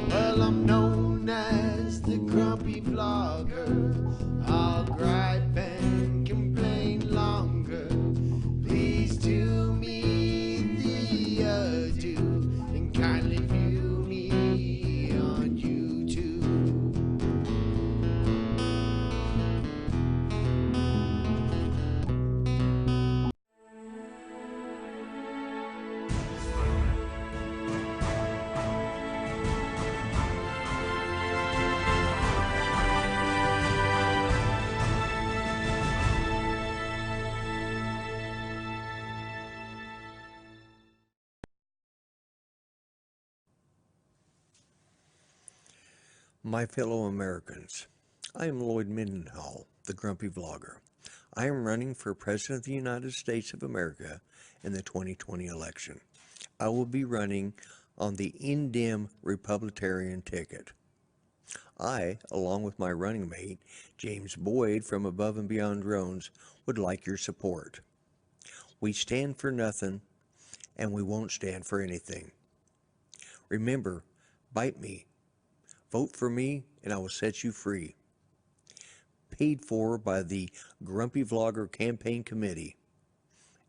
Well, I'm known as the grumpy vlogger. I'll gripe and complain longer. Please do me the ado and kindly view me on YouTube. My fellow Americans, I am Lloyd Mendenhall, the Grumpy Vlogger. I am running for President of the United States of America in the 2020 election. I will be running on the in-dim Republican ticket. I, along with my running mate, James Boyd from Above and Beyond Drones, would like your support. We stand for nothing, and we won't stand for anything. Remember, bite me. Vote for me, and I will set you free. Paid for by the Grumpy Vlogger Campaign Committee,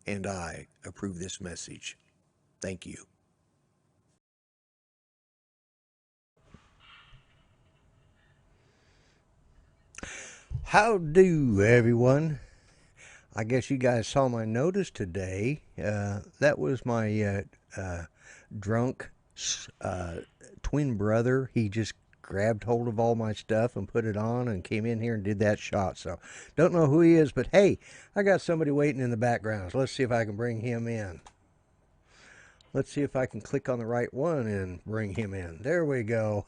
and I approve this message. Thank you. How do, everyone? I guess you guys saw my notice today. That was my drunk twin brother. He just grabbed hold of all my stuff and put it on and came in here and did that shot. So don't know who he is, but hey, I got somebody waiting in the background. So let's see if I can bring him in. Let's see if I can click on the right one and bring him in. There we go.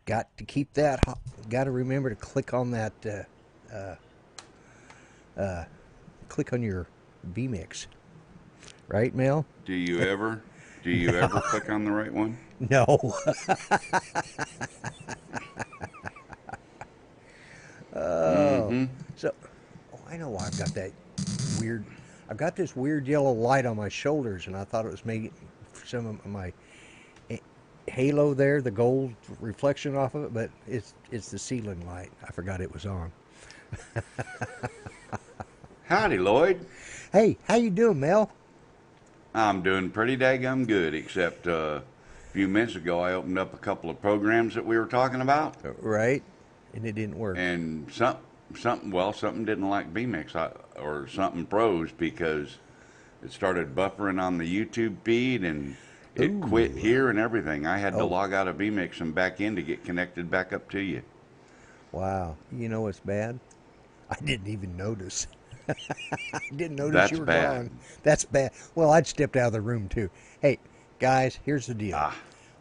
Got to keep that. Got to remember to click on that. Click on your vMix. Right, Mel? Do you ever click on the right one? No. So, I know why I've got that weird. I've got this weird yellow light on my shoulders, and I thought it was maybe some of my halo there, the gold reflection off of it, but it's the ceiling light. I forgot it was on. Howdy, Lloyd. Hey, how you doing, Mel? I'm doing pretty daggum good, except a few minutes ago I opened up a couple of programs that we were talking about. Right, and it didn't work. And something didn't like vMix or something froze because it started buffering on the YouTube feed and it quit here and everything. I had to log out of vMix and back in to get connected back up to you. Wow, you know what's bad? I didn't even notice. I didn't notice you were gone. That's bad. Well, I'd stepped out of the room too. Hey, guys, here's the deal.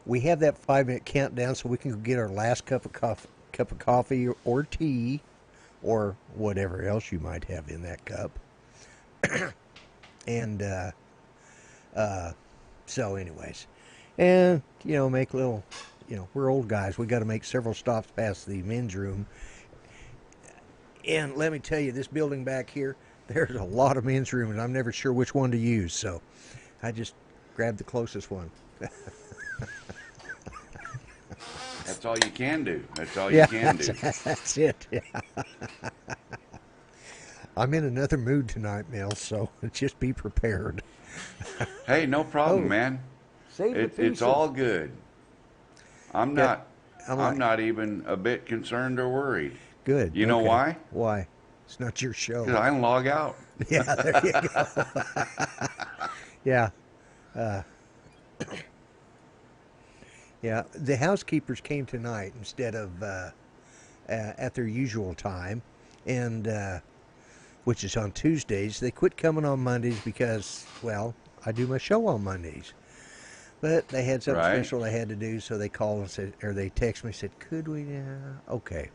We have that 5-minute countdown so we can go get our last cup of coffee or tea or whatever else you might have in that cup. And so anyways, and make little, we're old guys. We got to make several stops past the men's room. And let me tell you, this building back here, there's a lot of men's rooms, and I'm never sure which one to use, so I just grabbed the closest one. That's all you can do. That's all you can do. That's it. Yeah. I'm in another mood tonight, Mel, so just be prepared. Hey, no problem, man. It's all good. I'm not even a bit concerned or worried. Good. You know why? Why? It's not your show. Because I can log out. Yeah, there you go. Yeah. Yeah, the housekeepers came tonight instead of at their usual time, and which is on Tuesdays. They quit coming on Mondays because, well, I do my show on Mondays. But they had something special they had to do, so they called and said, or they texted me and said, could we now? Okay.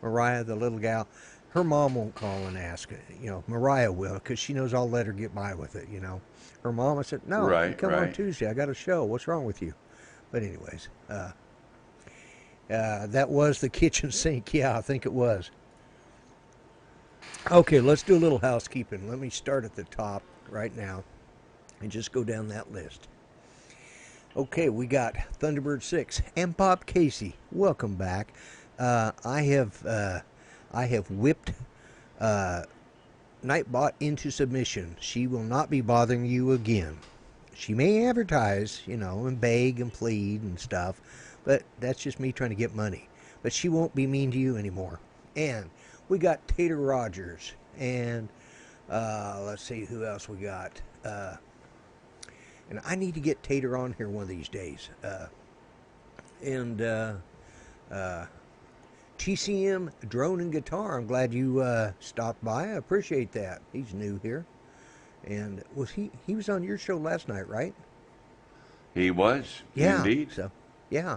Mariah, the little gal, her mom won't call and ask. Mariah will, because she knows I'll let her get by with it, Her mom, I said, no, you come on Tuesday. I got a show. What's wrong with you? But anyways, that was the kitchen sink. Yeah, I think it was. Okay, let's do a little housekeeping. Let me start at the top right now and just go down that list. Okay, we got Thunderbird 6 and Bob Casey. Welcome back. I have whipped Nightbot into submission. She will not be bothering you again. She may advertise, and beg and plead and stuff, but that's just me trying to get money. But she won't be mean to you anymore. And we got Tater Rogers, and let's see who else we got. And I need to get Tater on here one of these days. TCM Drone and Guitar, I'm glad you stopped by. I appreciate that. He's new here. And he was on your show last night, right? He was, yeah, indeed. So, yeah.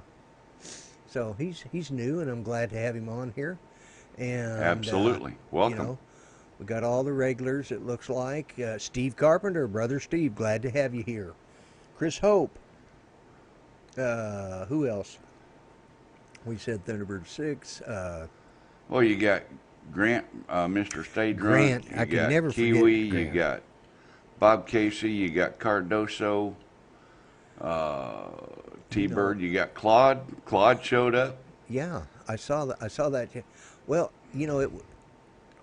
So he's new, and I'm glad to have him on here. And Absolutely. Welcome. We got all the regulars, it looks like. Steve Carpenter, Brother Steve, glad to have you here. Chris Hope. Who else? We said Thunderbird 6. Well, you got Grant, Mr. Stay Grant, Drunk. I can never forget Kiwi, you Grant. got Bob Casey, you got Cardoso, T-Bird, you got Claude. Claude showed up. Yeah, I saw that. Well,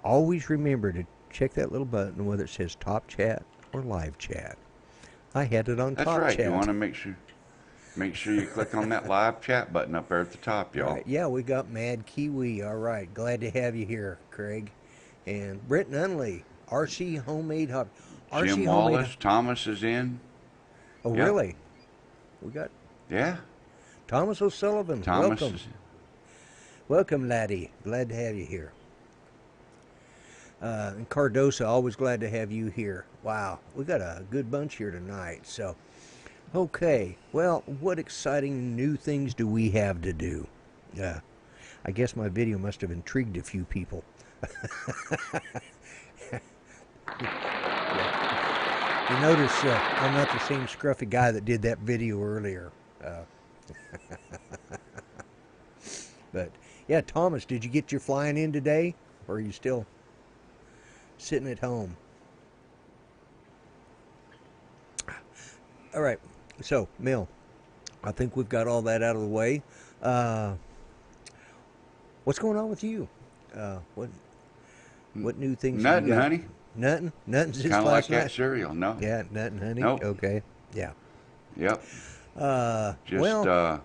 always remember to check that little button, whether it says Top Chat or Live Chat. I had it on That's Top right. Chat. You want to make sure you click on that live chat button up there at the top, y'all. Right. Yeah, we got Mad Kiwi. All right, glad to have you here, Craig. And Brett Nunley, RC Homemade Hobby. Jim Wallace, Thomas is in. Oh, Yep. really? We got Thomas O'Sullivan. Thomas Welcome. is Welcome, laddie. Glad to have you here. And Cardosa, always glad to have you here. Wow, we got a good bunch here tonight. So, okay. Well, what exciting new things do we have to do? I guess my video must have intrigued a few people. You notice I'm not the same scruffy guy that did that video earlier. But, yeah, Thomas, did you get your flying in today? Or are you still sitting at home? All right. So, Mill, I think we've got all that out of the way. What's going on with you? What new things have nothing, you got? honey. Nothing since Kind of like last night? that cereal. No. Yeah, nothing, honey. Nope. Okay. Yeah. Yep. Well,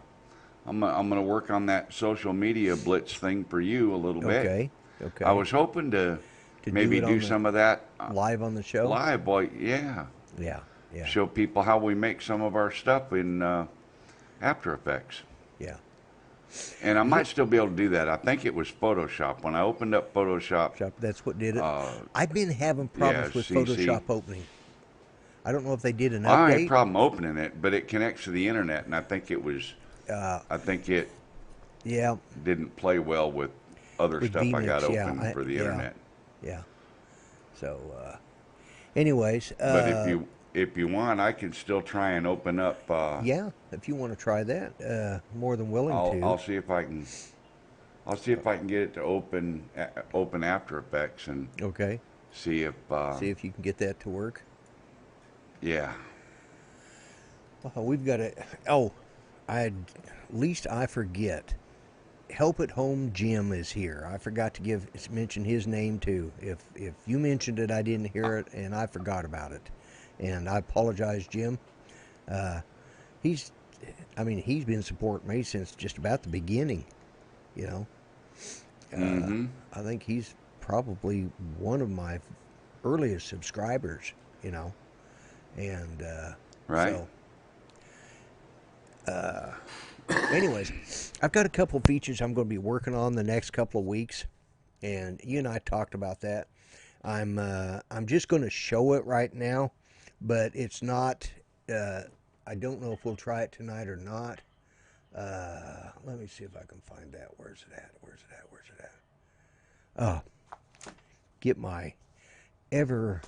I'm gonna work on that social media blitz thing for you a little bit. okay. Okay. I was hoping to maybe it on do the- some of that live on the show. live, boy. Yeah. Yeah. Yeah. Show people how we make some of our stuff in After Effects. Yeah. And I might still be able to do that. I think it was Photoshop. When I opened up Photoshop, That's what did it. I've been having problems with CC. Photoshop opening. I don't know if they did an I don't have update. a problem opening it, but it connects to the internet, and I think it was. I think it Yeah. didn't play well with other With stuff I got vMix, yeah, open for the internet. Yeah. So, anyways. But if you want, I can still try and open up. Yeah, if you want to try that, more than willing to. I'll see if I can. I'll see if I can get it to open After Effects and Okay. see if. See if you can get that to work. Yeah. Well, we've got a. Oh, least I forget. Help at Home Jim is here. I forgot to mention his name too. If you mentioned it, I didn't hear it, and I forgot about it. And I apologize, Jim. He's been supporting me since just about the beginning. Mm-hmm. I think he's probably one of my earliest subscribers. And Right. So, anyways, I've got a couple of features I'm going to be working on the next couple of weeks, and you and I talked about that. I'm just going to show it right now, but it's not. I don't know if we'll try it tonight or not. Let me see if I can find that. Where's it at? Oh, get my ever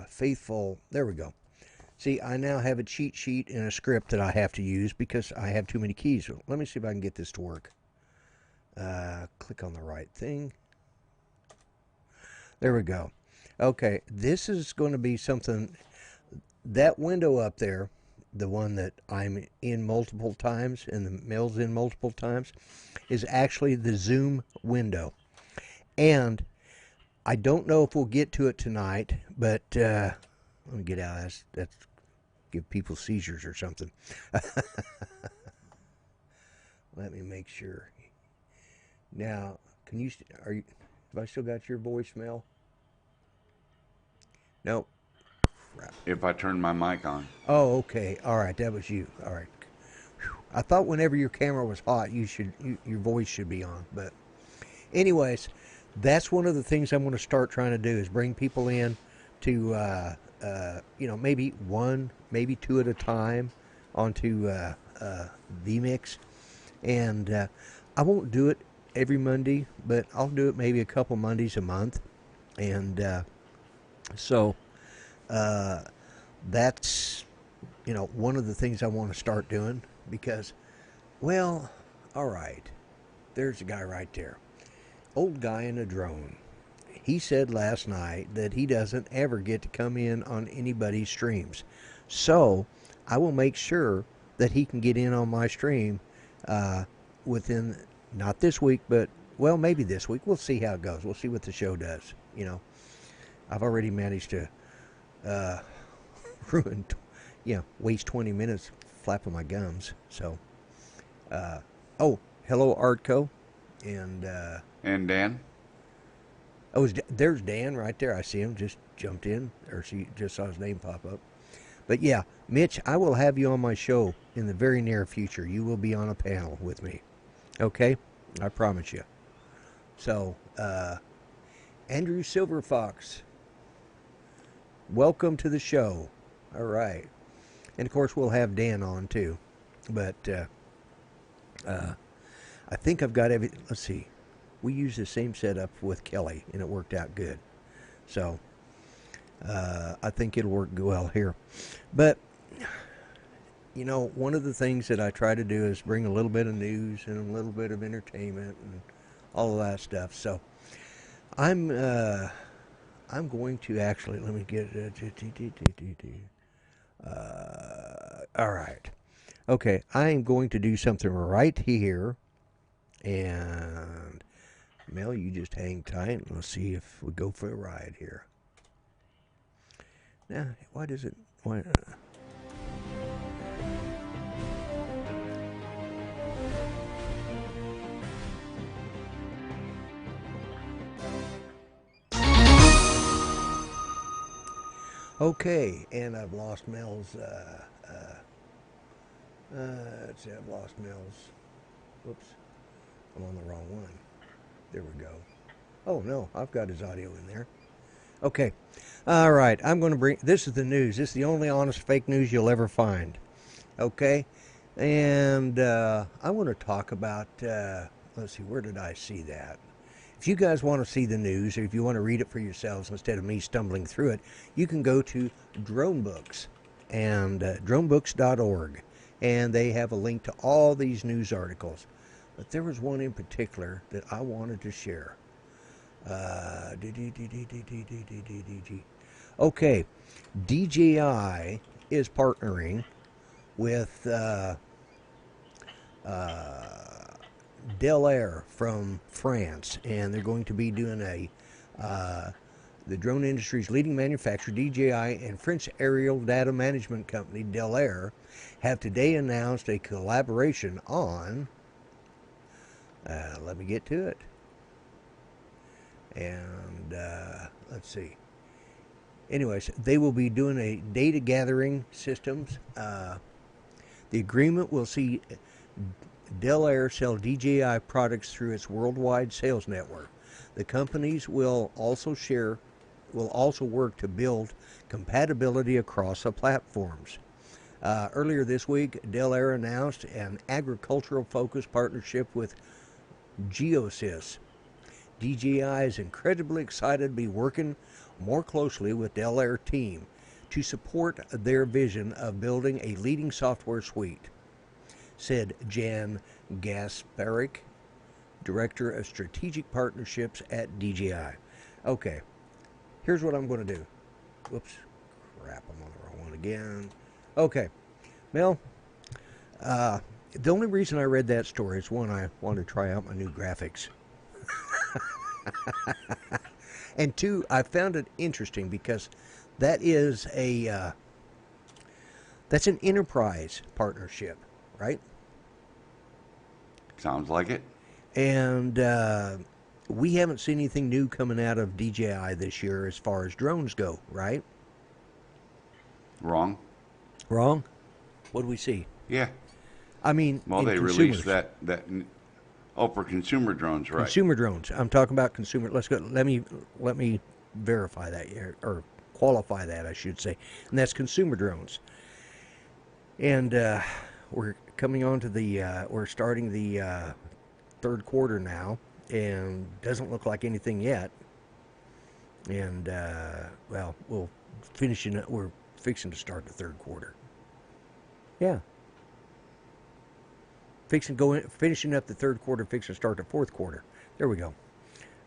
faithful. There we go. See, I now have a cheat sheet and a script that I have to use because I have too many keys. So let me see if I can get this to work. Click on the right thing. There we go. Okay, this is going to be something, that window up there, the one that I'm in multiple times and the Mel's in multiple times, is actually the Zoom window. And I don't know if we'll get to it tonight, but let me get out. That's give people seizures or something. Let me make sure. Now, can you? Have I still got your voicemail? Nope. Crap. If I turn my mic on. Oh, okay. All right, that was you. All right. Whew. I thought whenever your camera was hot, your voice should be on. But, anyways, that's one of the things I'm going to start trying to do is bring people in to, maybe one, maybe two at a time onto vMix, and I won't do it every Monday, but I'll do it maybe a couple Mondays a month, and so that's one of the things I want to start doing because, well, all right, there's a guy right there, old guy in a drone. He said last night that he doesn't ever get to come in on anybody's streams, so I will make sure that he can get in on my stream within, not this week, but, well, maybe this week. We'll see how it goes. We'll see what the show does. I've already managed to waste 20 minutes flapping my gums. So, hello, Artco. And Dan? Oh, there's Dan right there. I see him. Just jumped in, or she just saw his name pop up. But yeah, Mitch, I will have you on my show in the very near future. You will be on a panel with me. Okay? I promise you. So, Andrew Silverfox, welcome to the show. All right. And of course, we'll have Dan on too. But I think I've got everything. Let's see. We used the same setup with Kelly, and it worked out good. So, I think it'll work well here. But, one of the things that I try to do is bring a little bit of news and a little bit of entertainment and all of that stuff. So, I'm going to actually, let me get all right. Okay, I am going to do something right here. And, Mel, you just hang tight and let's see if we go for a ride here. Now, why does it... Why? Okay, and I've lost Mel's... let's see, I've lost Mel's... Whoops. I'm on the wrong one. There we go. Oh, no, I've got his audio in there. Okay. All right, I'm going to bring... This is the news. This is the only honest fake news you'll ever find. Okay? And I want to talk about... let's see, where did I see that? If you guys want to see the news, or if you want to read it for yourselves instead of me stumbling through it, you can go to DroneBooks and dronebooks.org. And they have a link to all these news articles. But there was one in particular that I wanted to share. Okay, DJI is partnering with Del Air from France, and they're going to be doing the drone industry's leading manufacturer, DJI, and French aerial data management company, Del Air, have today announced a collaboration on... let me get to it. And let's see. Anyways, they will be doing a data gathering systems. The agreement will see Del Air sell DJI products through its worldwide sales network. The companies will also work to build compatibility across the platforms. Earlier this week, Del Air announced an agricultural-focused partnership with Geosys. DJI is incredibly excited to be working more closely with Del Air team to support their vision of building a leading software suite, said Jan Gasparik, Director of Strategic Partnerships at DJI. Okay, here's what I'm going to do. Whoops, crap, I'm on the wrong one again. Okay, Well, the only reason I read that story is one, I wanted to try out my new graphics. And two, I found it interesting because that is that's an enterprise partnership, right? Sounds like it. And we haven't seen anything new coming out of DJI this year as far as drones go, right? Wrong. Wrong? What do we see? Yeah. I mean, Well, in they consumers. released that. Oh, for consumer drones, right? Consumer drones. I'm talking about consumer. Let's go. Let me verify that or qualify that, I should say. And that's consumer drones. And we're coming on to we're starting the third quarter now, and doesn't look like anything yet. And well, we're fixing to start the third quarter. Yeah. Finishing up the third quarter, fixing to start the fourth quarter. There we go.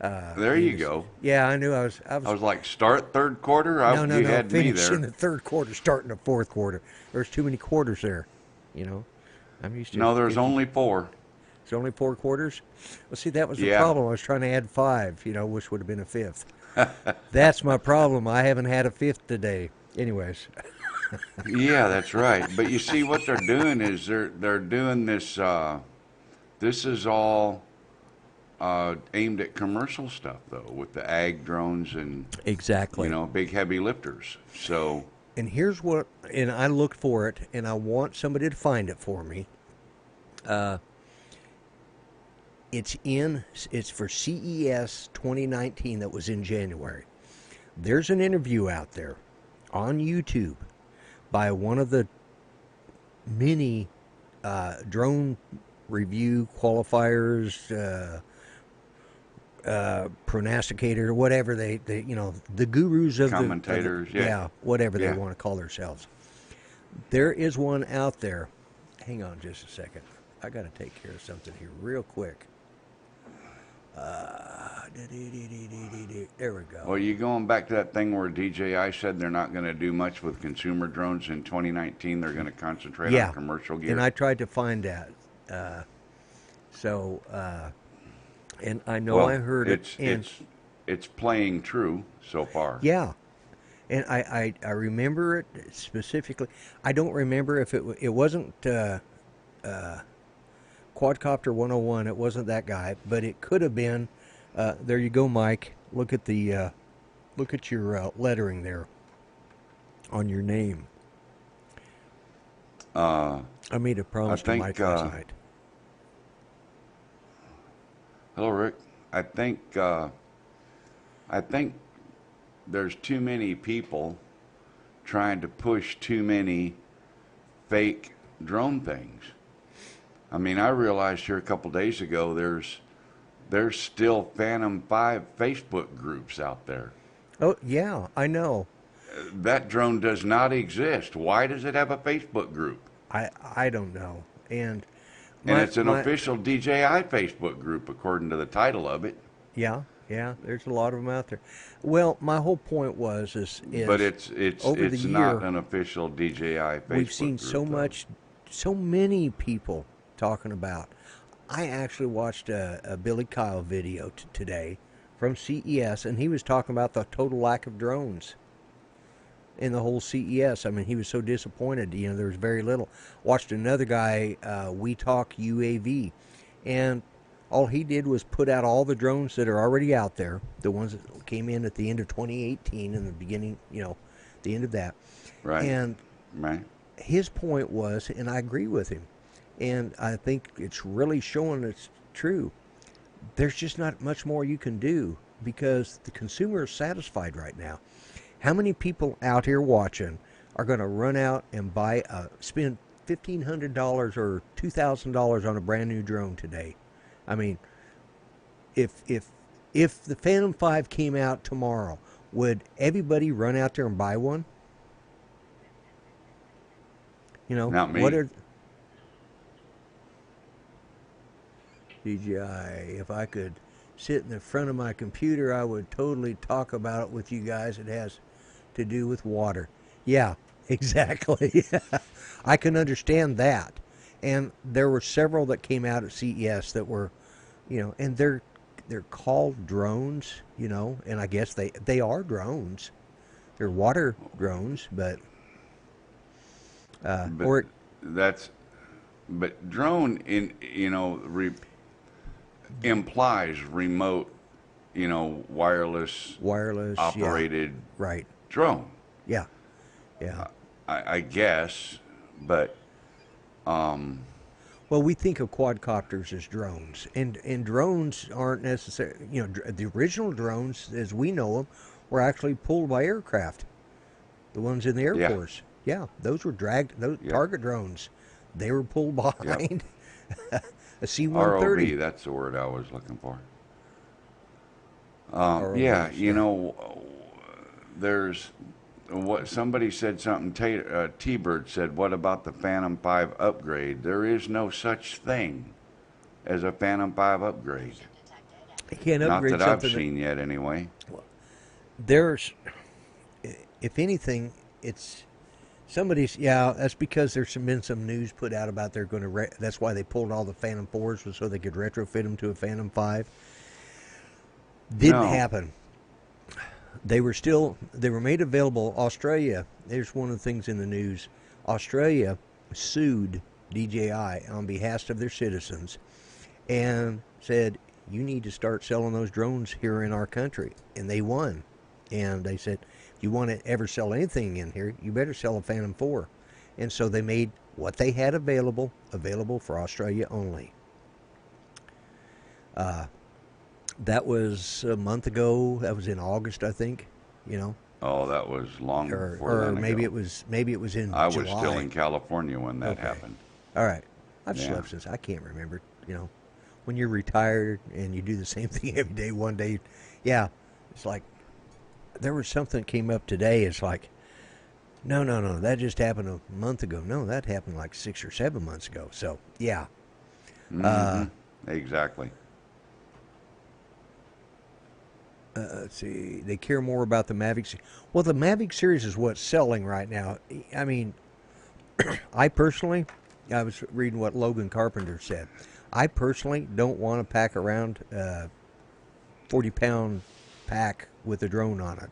There you go. Yeah, I knew I was. I was like, start third quarter? No. You had me Finishing there. the third quarter, starting the fourth quarter. There's too many quarters there, you know. I'm used to. No, there's only 4. There's only 4 quarters. Well, see, that was the Yeah. problem. I was trying to add 5, which would have been a 5th. That's my problem. I haven't had a 5th today. Anyways. Yeah, that's right. But you see, what they're doing is they're doing this. This is all aimed at commercial stuff, though, with the ag drones and Exactly. big heavy lifters. So And here's what, and I looked for it, and I want somebody to find it for me. It's for CES 2019 that was in January. There's an interview out there on YouTube by one of the many drone review qualifiers, pronosticator, whatever they the gurus of Commentators, yeah. whatever they Yeah. want to call themselves. There is one out there. Hang on just a second. I got to take care of something here real quick. There we go. Well, you going back to that thing where DJI said they're not going to do much with consumer drones in 2019. They're going to concentrate on commercial gear. And I tried to find that. And I know I heard it. It's playing true so far. Yeah. And I remember it specifically. I don't remember if it wasn't Quadcopter 101. It wasn't that guy, but it could have been. There you go, Mike. Look at your lettering there on your name. I made a promise to Mike last night. Hello, Rick. I think there's too many people trying to push too many fake drone things. I mean, I realized here a couple days ago there's still Phantom 5 Facebook groups out there. Oh, yeah, I know. That drone does not exist. Why does it have a Facebook group? I don't know. And it's an official DJI Facebook group, according to the title of it. Yeah, there's a lot of them out there. Well, my whole point was but it's over the not year, an official DJI Facebook we've seen group, so many people talking about. I actually watched a Billy Kyle video today from CES, and he was talking about the total lack of drones in the whole CES. I mean, he was so disappointed. There was very little. Watched another guy, We Talk UAV, and all he did was put out all the drones that are already out there, the ones that came in at the end of 2018 and the beginning, the end of that. Right. And right. His point was, and I agree with him, and I think it's really showing it's true, there's just not much more you can do because the consumer is satisfied right now. How many people out here watching are going to run out and spend $1,500 or $2,000 on a brand new drone today? I mean, if the Phantom 5 came out tomorrow, would everybody run out there and buy one? Not me. What are DJI? If I could sit in the front of my computer, I would totally talk about it with you guys. It has to do with water. Yeah, exactly. I can understand that. And there were several that came out at CES that were, and they're called drones, and I guess they are drones. They're water drones, but But that's but drone implies remote, wireless wireless, operated yeah, right, drone. yeah, yeah. I guess, but Well, we think of quadcopters as drones, and drones aren't necessarily, the original drones, as we know them, were actually pulled by aircraft. The ones in the Air yeah, Force, yeah, those were dragged. Those yeah, target drones, they were pulled yep. behind a C-130. ROV, that's the word I was looking for. Yeah, ROVs, yeah. there's what somebody said something. T-Bird said, "What about the Phantom 5 upgrade?" There is no such thing as a Phantom 5 upgrade. You can't Not upgrade that I've something that seen yet, anyway. there's, if anything, it's somebody's. Yeah, that's because there's been some news put out about they're going to. That's why they pulled all the Phantom 4s was so they could retrofit them to a Phantom 5. Didn't No, happen. They were made available. Australia, there's one of the things in the news. Australia sued DJI on behalf of their citizens and said, you need to start selling those drones here in our country. And they won. And they said, if you want to ever sell anything in here, you better sell a Phantom 4. And so they made what they had available for Australia only. That was a month ago. That was in August, I think. oh, that was long before Or then maybe ago. it was in I was July. still in California when that Okay. happened. All right. I've Yeah. slept since I can't remember. When you're retired and you do the same thing every day, one day, yeah, it's like there was something that came up today. It's like, no, that just happened a month ago. No, that happened like 6 or 7 months ago. So yeah, Mm-hmm. Exactly. let's see. They care more about the Mavic. Well, the Mavic series is what's selling right now. I mean, I was reading what Logan Carpenter said. I personally don't want to pack around a 40-pound pack with a drone on it.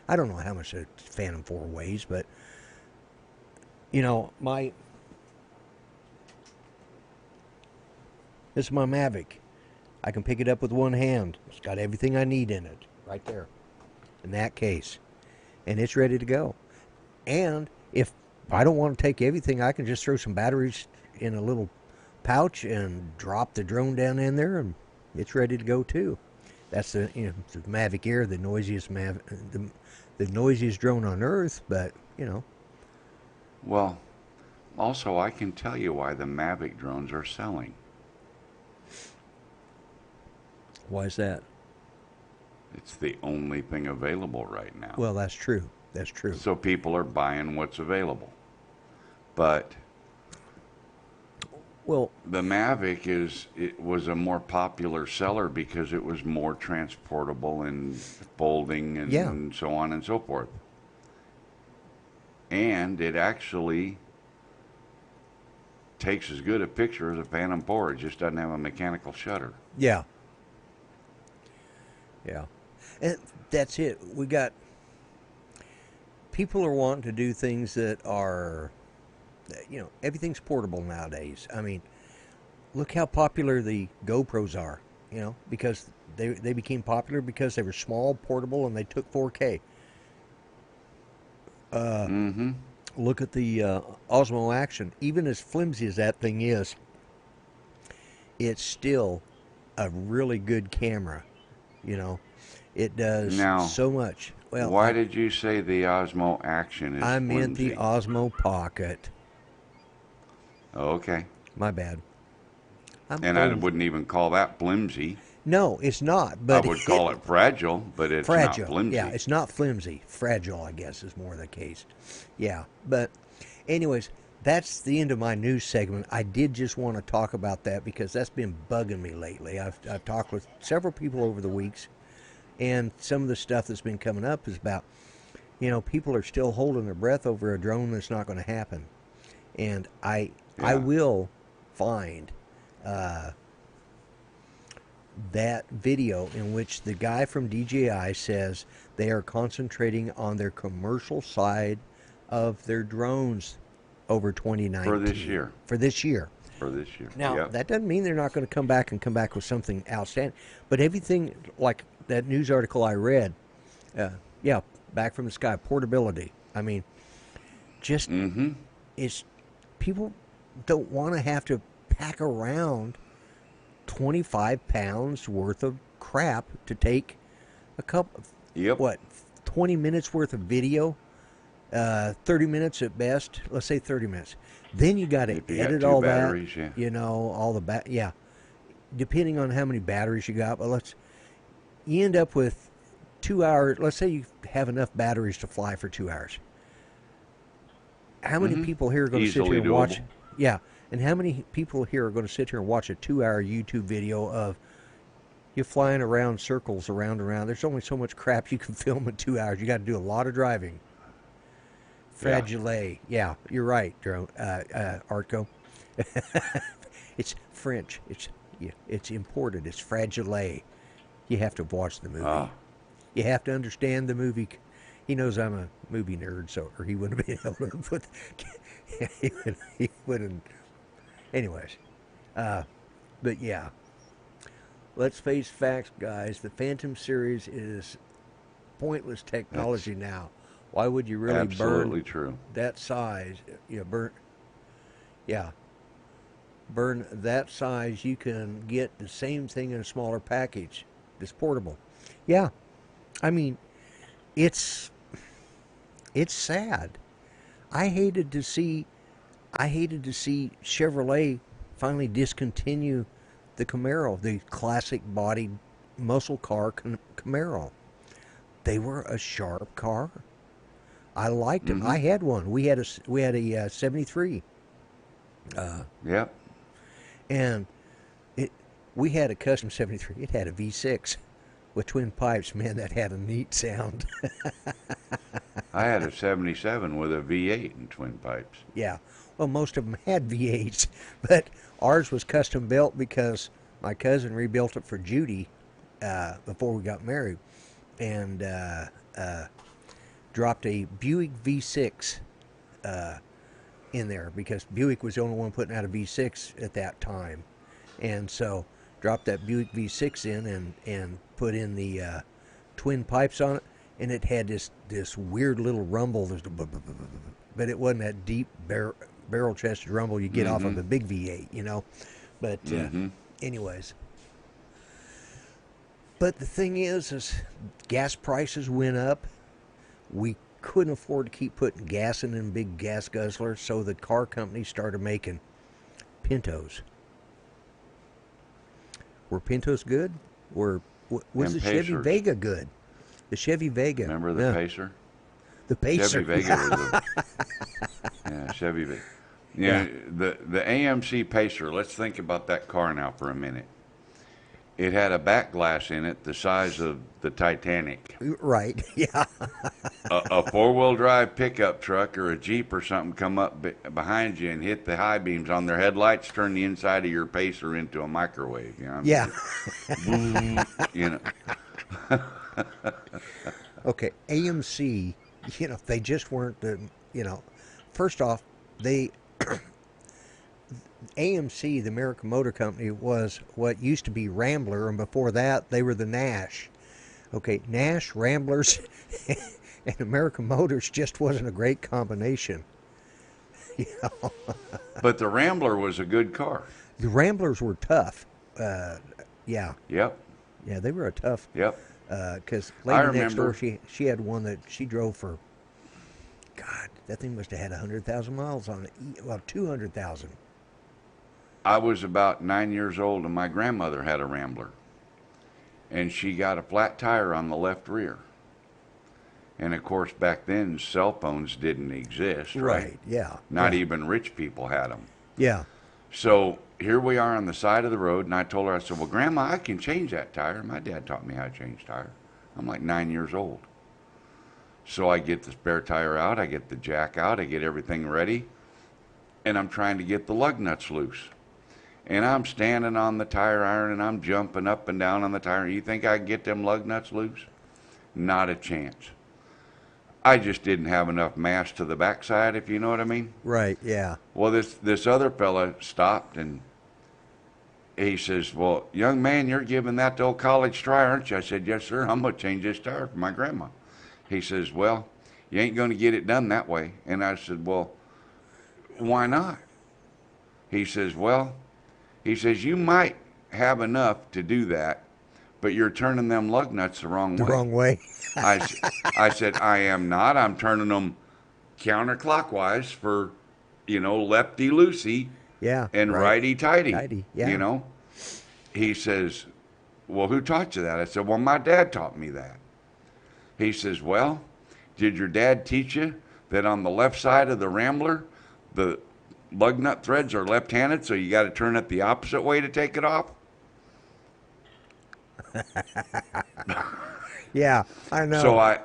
I don't know how much a Phantom 4 weighs, but this is my Mavic. I can pick it up with one hand. It's got everything I need in it, right there, in that case, and it's ready to go. And if I don't want to take everything, I can just throw some batteries in a little pouch and drop the drone down in there, and it's ready to go too. That's the Mavic Air, the noisiest the noisiest drone on Earth, but Well, also, I can tell you why the Mavic drones are selling. why is that? It's the only thing available right now. Well, that's true. That's true. So people are buying what's available. But Well, the Mavic was a more popular seller because it was more transportable and folding and, yeah, and so on and so forth. And it actually takes as good a picture as a Phantom 4. It just doesn't have a mechanical shutter. yeah, and that's it. We got people are wanting to do things that are, everything's portable nowadays. I mean, look how popular the GoPros are. Because they became popular because they were small, portable, and they took 4K. Mm-hmm. Look at the Osmo Action. Even as flimsy as that thing is, it's still a really good camera. It does Now, so much. Well, why did you say the Osmo Action is I meant the flimsy? Osmo Pocket. Okay. My bad. I'm And I old. wouldn't even call that flimsy. No, it's not. I But would call it fragile, but it's not fragile. flimsy. Yeah, it's not flimsy. Fragile, I guess, is more the case. Yeah, but anyways, that's the end of my news segment. I did just want to talk about that because that's been bugging me lately. I've talked with several people over the weeks, and some of the stuff that's been coming up is about, people are still holding their breath over a drone that's not going to happen. And I Yeah. will find that video in which the guy from DJI says they are concentrating on their commercial side of their drones over 2019 For this year. For this year. For this year. Now, Yep. that doesn't mean they're not going to come back with something outstanding. But everything, like that news article I read, yeah, back from the sky, portability. I mean, just it's people don't want to have to pack around 25 pounds worth of crap to take a couple, Yep. 20 minutes worth of video, 30 minutes at best, let's say 30 minutes. Then you got to If you got edit two all batteries, that, yeah. all the yeah, depending on how many batteries you got. But you end up with 2 hours. Let's say you have enough batteries to fly for 2 hours. How many people here are going to sit Easily here and watch? doable. Yeah, and how many people here are going to sit here and watch a 2-hour YouTube video of you flying around circles around and around? There's only so much crap you can film in 2 hours. You got to do a lot of driving. Fragile. Yeah, you're right, Artco. It's French. It's imported. It's fragile. You have to watch the movie. You have to understand the movie. He knows I'm a movie nerd, or he wouldn't have been able to put. He wouldn't. Anyways, but yeah. Let's face facts, guys. The Phantom series is pointless technology now. Why would you really Absolutely burn true. that size? Burn that size. You can get the same thing in a smaller package. It's portable. Yeah, I mean, it's sad. I hated to see Chevrolet finally discontinue the Camaro, the classic bodied muscle car Camaro. They were a sharp car. I liked them. I had one. We had a 73. Yep. And we had a custom 73. It had a V6 with twin pipes. Man, that had a neat sound. I had a 77 with a V8 and twin pipes. Yeah. Well, most of them had V8s, but ours was custom built because my cousin rebuilt it for Judy before we got married, and dropped a Buick V6 in there because Buick was the only one putting out a V6 at that time, and so dropped that Buick V6 in and put in the twin pipes on it, and it had this weird little rumble, but it wasn't that deep barrel-chested rumble you get off of a big V8, But anyways, but the thing is gas prices went up. We couldn't afford to keep putting gas in them big gas guzzlers, so the car companies started making Pintos. Were Pintos good? Was And the Chevy Pacers. Vega good? The Chevy Vega. Remember the No, Pacer? The Pacer. Chevy Vega was yeah, Chevy Vega. Yeah. The AMC Pacer, let's think about that car now for a minute. It had a back glass in it the size of the Titanic. Right, yeah. A four-wheel drive pickup truck or a Jeep or something come up behind you and hit the high beams on their headlights, turn the inside of your Pacer into a microwave. You know? Yeah. You know. Okay, AMC, they just weren't first off, AMC, the American Motor Company, was what used to be Rambler, and before that, they were the Nash. Okay, Nash, Ramblers, and American Motors just wasn't a great combination. But the Rambler was a good car. The Ramblers were tough. Yeah. Yep. Yeah, they were a tough. Yep. Because I lady next door, remember- she had one that she drove for. God, that thing must have had 100,000 miles on it. Well, 200,000. I was about 9 years old, and my grandmother had a Rambler. And she got a flat tire on the left rear. And, of course, back then, cell phones didn't exist, right? Yeah. Not yeah. even rich people had them. Yeah. So here we are on the side of the road, and I told her, I said, well, Grandma, I can change that tire. My dad taught me how to change tire. I'm like 9 years old. So I get the spare tire out, I get the jack out, I get everything ready. and I'm trying to get the lug nuts loose. And I'm standing on the tire iron and I'm jumping up and down on the tire. You think I can get them lug nuts loose? Not a chance. I just didn't have enough mass to the backside, if you know what I mean. Right, yeah. Well, this other fella stopped and he says, well, young man, you're giving that to old college try, aren't you? I said, yes, sir. I'm going to change this tire for my grandma. He says, well, you ain't going to get it done that way. And I said, well, why not? He says, well, you might have enough to do that, but you're turning them lug nuts the wrong way. The wrong way. I said, I am not. I'm turning them counterclockwise for, lefty-loosey. Yeah. And right. righty-tighty. Tighty, yeah. He says, well, who taught you that? I said, well, my dad taught me that. He says, well, did your dad teach you that on the left side of the Rambler, the lug nut threads are left-handed, so you got to turn it the opposite way to take it off? Yeah, I know. So I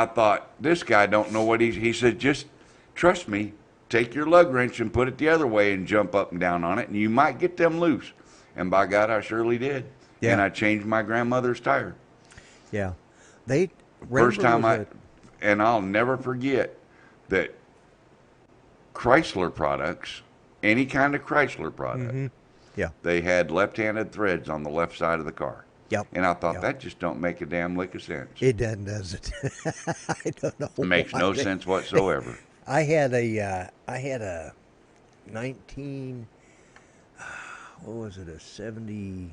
thought, this guy don't know what he said, just trust me, take your lug wrench and put it the other way and jump up and down on it, and you might get them loose. And by God, I surely did. Yeah. And I changed my grandmother's tire. Yeah. First time and I'll never forget that Chrysler products, any kind of Chrysler product, yeah, they had left-handed threads on the left side of the car. Yep. And I thought, that just don't make a damn lick of sense. It doesn't, does it? I don't know. It makes no sense whatsoever. I had a 19, what was it, a 70,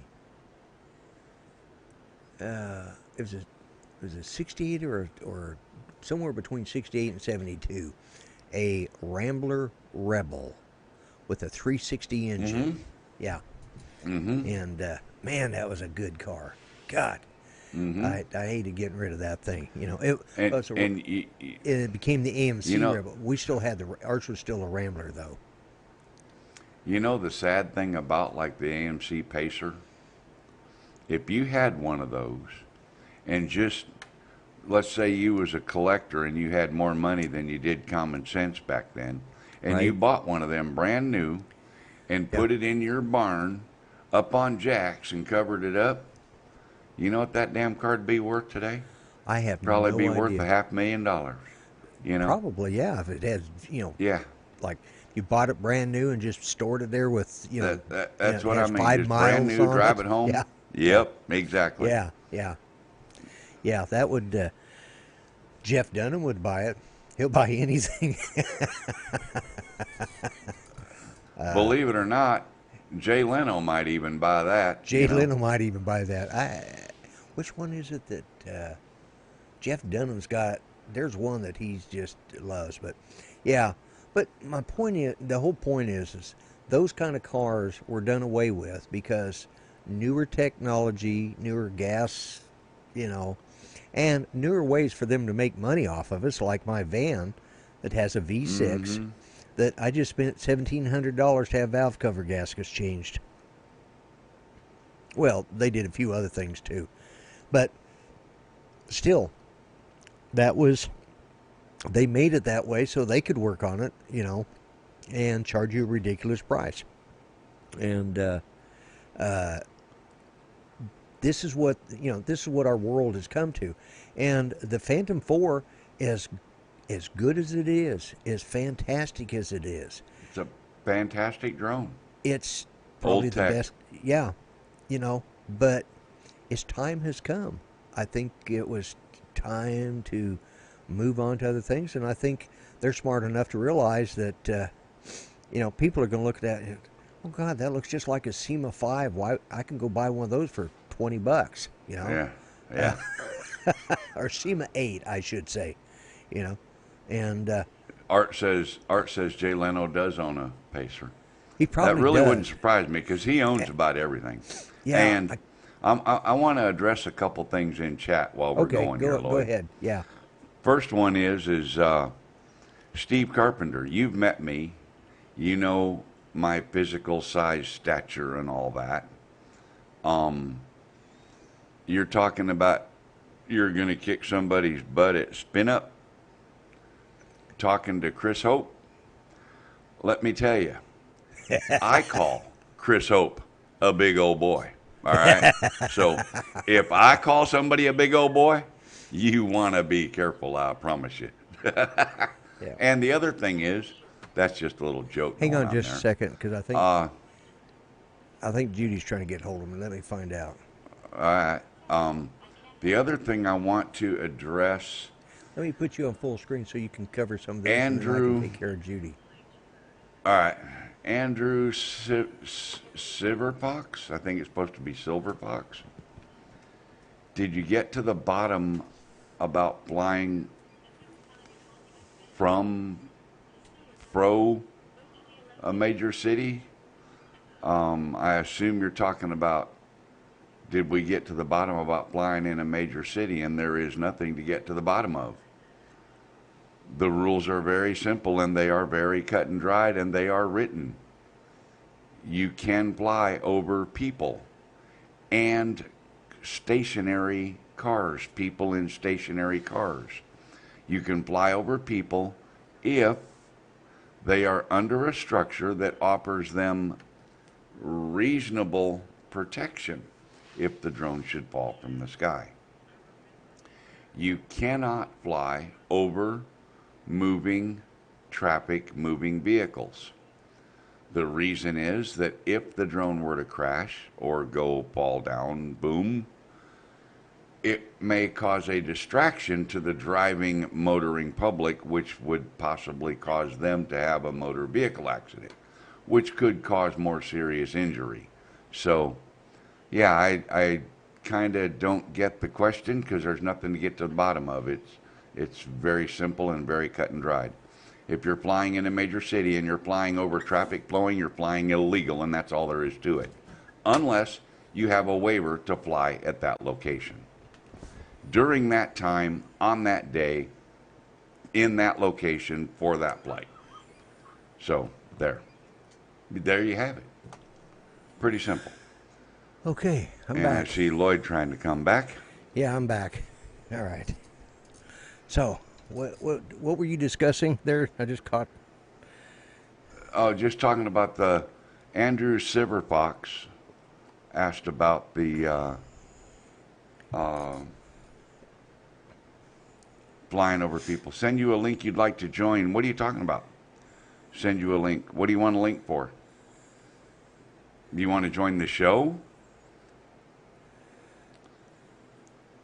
it was a 68 or somewhere between 68 and 72, a Rambler Rebel with a 360 engine. Yeah. And man, that was a good car. God, I hated getting rid of that thing. It became the AMC Rebel. We still had ours was still a Rambler though. The sad thing about like the AMC Pacer, if you had one of those and just, let's say you was a collector and you had more money than you did common sense back then, and you bought one of them brand new and put it in your barn up on jacks and covered it up, you know what that damn car'd be worth today? I have Probably no be idea. worth $500,000. Probably, yeah. If it had, Yeah. like you bought it brand new and just stored it there with, That's what I mean. 5 Just miles brand new, on drive it home. Yeah. Yep, exactly. Yeah. That would. Jeff Dunham would buy it. He'll buy anything. Believe it or not, Jay Leno might even buy that. Jay Leno might even buy that. Which one is it that Jeff Dunham's got? There's one that he just loves, but yeah. But my point is, the whole point is those kind of cars were done away with because newer technology, newer gas, and newer ways for them to make money off of us, like my van that has a V6 that I just spent $1,700 to have valve cover gaskets changed. Well, they did a few other things too, but still, they made it that way so they could work on it, and charge you a ridiculous price. And this is what our world has come to. And the Phantom 4, as good as it is, as fantastic as it is, it's a fantastic drone. It's probably Old the tech. best. Yeah, but its time has come. I think it was time to move on to other things, and I think they're smart enough to realize that people are going to look at that and, oh God, that looks just like a SEMA 5. Why, I can go buy one of those for $20, Yeah. or SEMA 8, I should say, and Art says Jay Leno does own a Pacer. he probably That really does. wouldn't surprise me because he owns about everything. Yeah, And I want to address a couple things in chat while we're going here, Lloyd. Go ahead. Yeah. First one is Steve Carpenter. You've met me. You know my physical size, stature, and all that. You're talking about you're going to kick somebody's butt at spin up. Talking to Chris Hope. let me tell you, I call Chris Hope a big old boy. All right. So if I call somebody a big old boy, you want to be careful, I promise you. Yeah. And the other thing is, that's just a little joke Hang going on on just a there. second, because Uh, I think Judy's trying to get hold of me. Let me find out. the other thing I want to address, Let me put you on full screen so you can cover some of this, and then I can Andrew. take care of Judy. All right, Andrew Silverfox. I think it's supposed to be Silverfox. Did you get to the bottom about flying from a major city? I assume you're talking about, did we get to the bottom about flying in a major city? And there is nothing to get to the bottom of. The rules are very simple, and they are very cut and dried, and they are written. You can fly over people and stationary cars, people in stationary cars. You can fly over people if they are under a structure that offers them reasonable protection if the drone should fall from the sky. You cannot fly over moving traffic, moving vehicles. The reason is that if the drone were to crash or go fall down, boom, it may cause a distraction to the driving, motoring public, which would possibly cause them to have a motor vehicle accident, which could cause more serious injury. So, yeah, I kind of don't get the question because there's nothing to get to the bottom of. It's very simple and very cut and dried. If you're flying in a major city and you're flying over traffic flowing, you're flying illegal, and that's all there is to it, unless you have a waiver to fly at that location. During that time, on that day, in that location for that flight. So, there you have it. Pretty simple. Okay, I'm And back. I see Lloyd trying to come back. Yeah, I'm back. All right. So, what were you discussing there? I just caught. Oh, just talking about the Andrew Silverfox asked about the flying over people. Send you a link you'd like to join. What are you talking about? Send you a link. What do you want a link for? Do you want to join the show?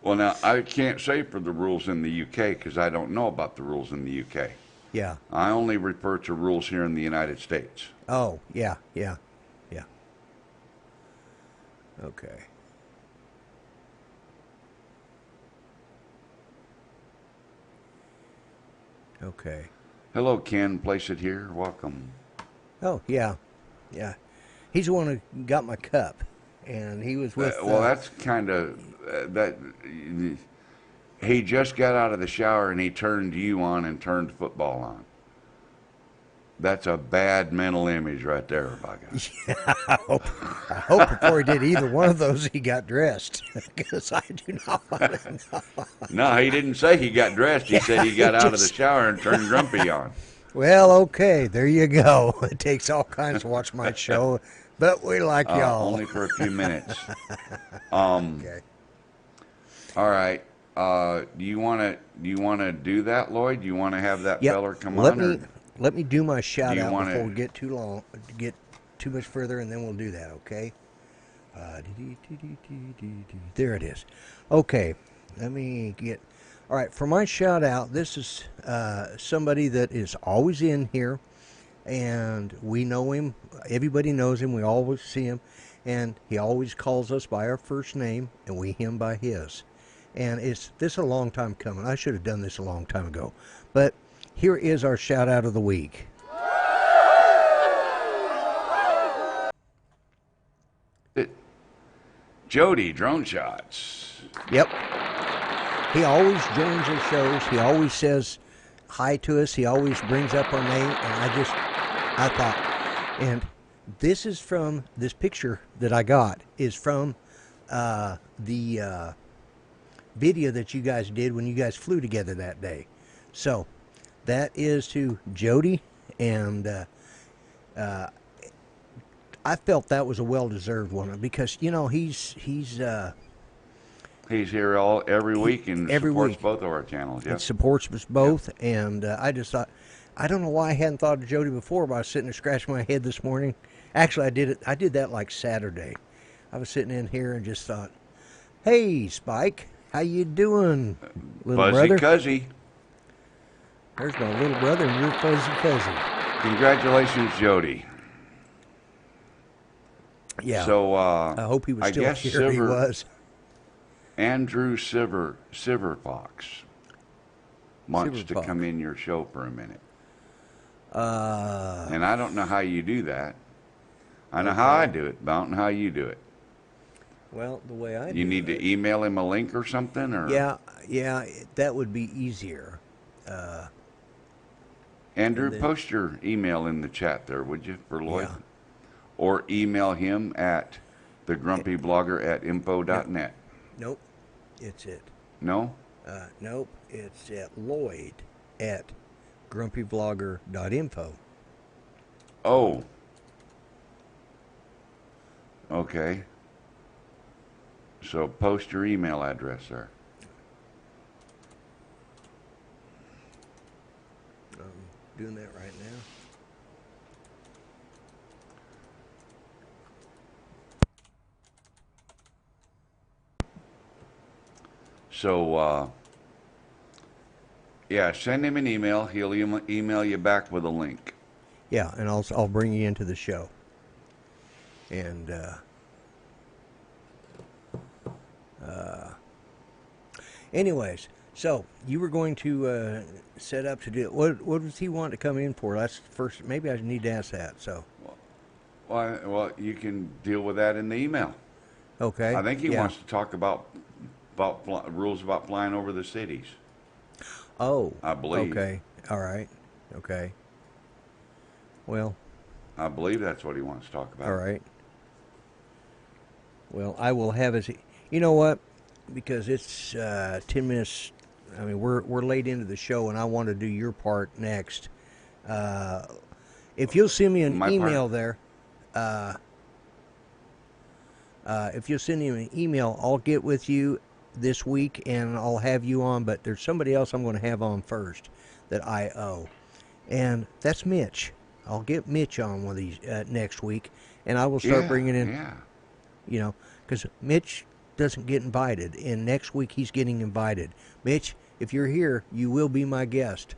Well, now, I can't say for the rules in the UK because I don't know about the rules in the UK. Yeah. I only refer to rules here in the United States. Oh, yeah. Okay. Okay. Hello, Ken. Place it here. Welcome. Oh, yeah. He's the one who got my cup, and he was with. Well, that's kind of that. He just got out of the shower and he turned you on and turned football on. That's a bad mental image right there, by God. Yeah, I hope before he did either one of those, he got dressed, because I do not want to know. No, he didn't say he got dressed. He said he got out of the shower and turned Grumpy on. Well, okay, there you go. It takes all kinds to watch my show, but we like y'all. Only for a few minutes. Okay. All right. Do you want to do that, Lloyd? Do you want to have that feller come on? Let me do my shout out wanna- before we get get too much further, and then we'll do that, okay? There it is. Okay, let me get. All right, for my shout out, this is somebody that is always in here, and we know him. Everybody knows him. We always see him, and he always calls us by our first name, and we him by his. And this is a long time coming. I should have done this a long time ago, but here is our shout out of the week. Jody, Drone Shots. Yep. He always joins our shows. He always says hi to us. He always brings up our name. And I thought, and this picture that I got is from the video that you guys did when you guys flew together that day. So that is to Jody, and I felt that was a well-deserved one because he's He's here every week and every supports week. both of our channels. It Yep. supports us both, and I just thought, I don't know why I hadn't thought of Jody before, but I was sitting there scratching my head this morning. Actually, I did that like Saturday. I was sitting in here and just thought, hey, Spike, how you doing, little Fuzzy brother? Cuzzy. There's my little brother and your fuzzy cousin. Congratulations, Jody. Yeah. So I hope he was I still guess here. He was. Andrew Silverfox wants to Silverfox. come in your show for a minute. And I don't know how you do that. I know how I do it, but I don't know how you do it. Well, the way I do You need to email him a link or something, or Yeah, that would be easier. Andrew, then- post your email in the chat there, would you, for Lloyd? Yeah. Or email him at thegrumpyblogger@info.net. Nope, it's it. No? Nope, it's at Lloyd at grumpyvlogger.info. Oh. Okay. So post your email address there. I'm doing that right now. So, yeah, send him an email. He'll email you back with a link. Yeah, and I'll bring you into the show. And anyways, so you were going to set up to do it. What does he want to come in for? That's first. Maybe I need to ask that. So Well, you can deal with that in the email. okay. I think he yeah. wants to talk about rules about flying over the cities. Oh, I believe. Okay. All right. Okay. Well, I believe that's what he wants to talk about. all right. Well, I will have his. You know what? Because it's 10 minutes. I mean, we're late into the show, and I want to do your part next. If you'll send me an My email part? there, if you'll send me an email, I'll get with you this week, and I'll have you on. But there's somebody else I'm going to have on first that I owe, and that's Mitch. I'll get Mitch on one of these next week, and I will start bringing in. Yeah. You know, because Mitch doesn't get invited, and next week he's getting invited. Mitch, if you're here, you will be my guest.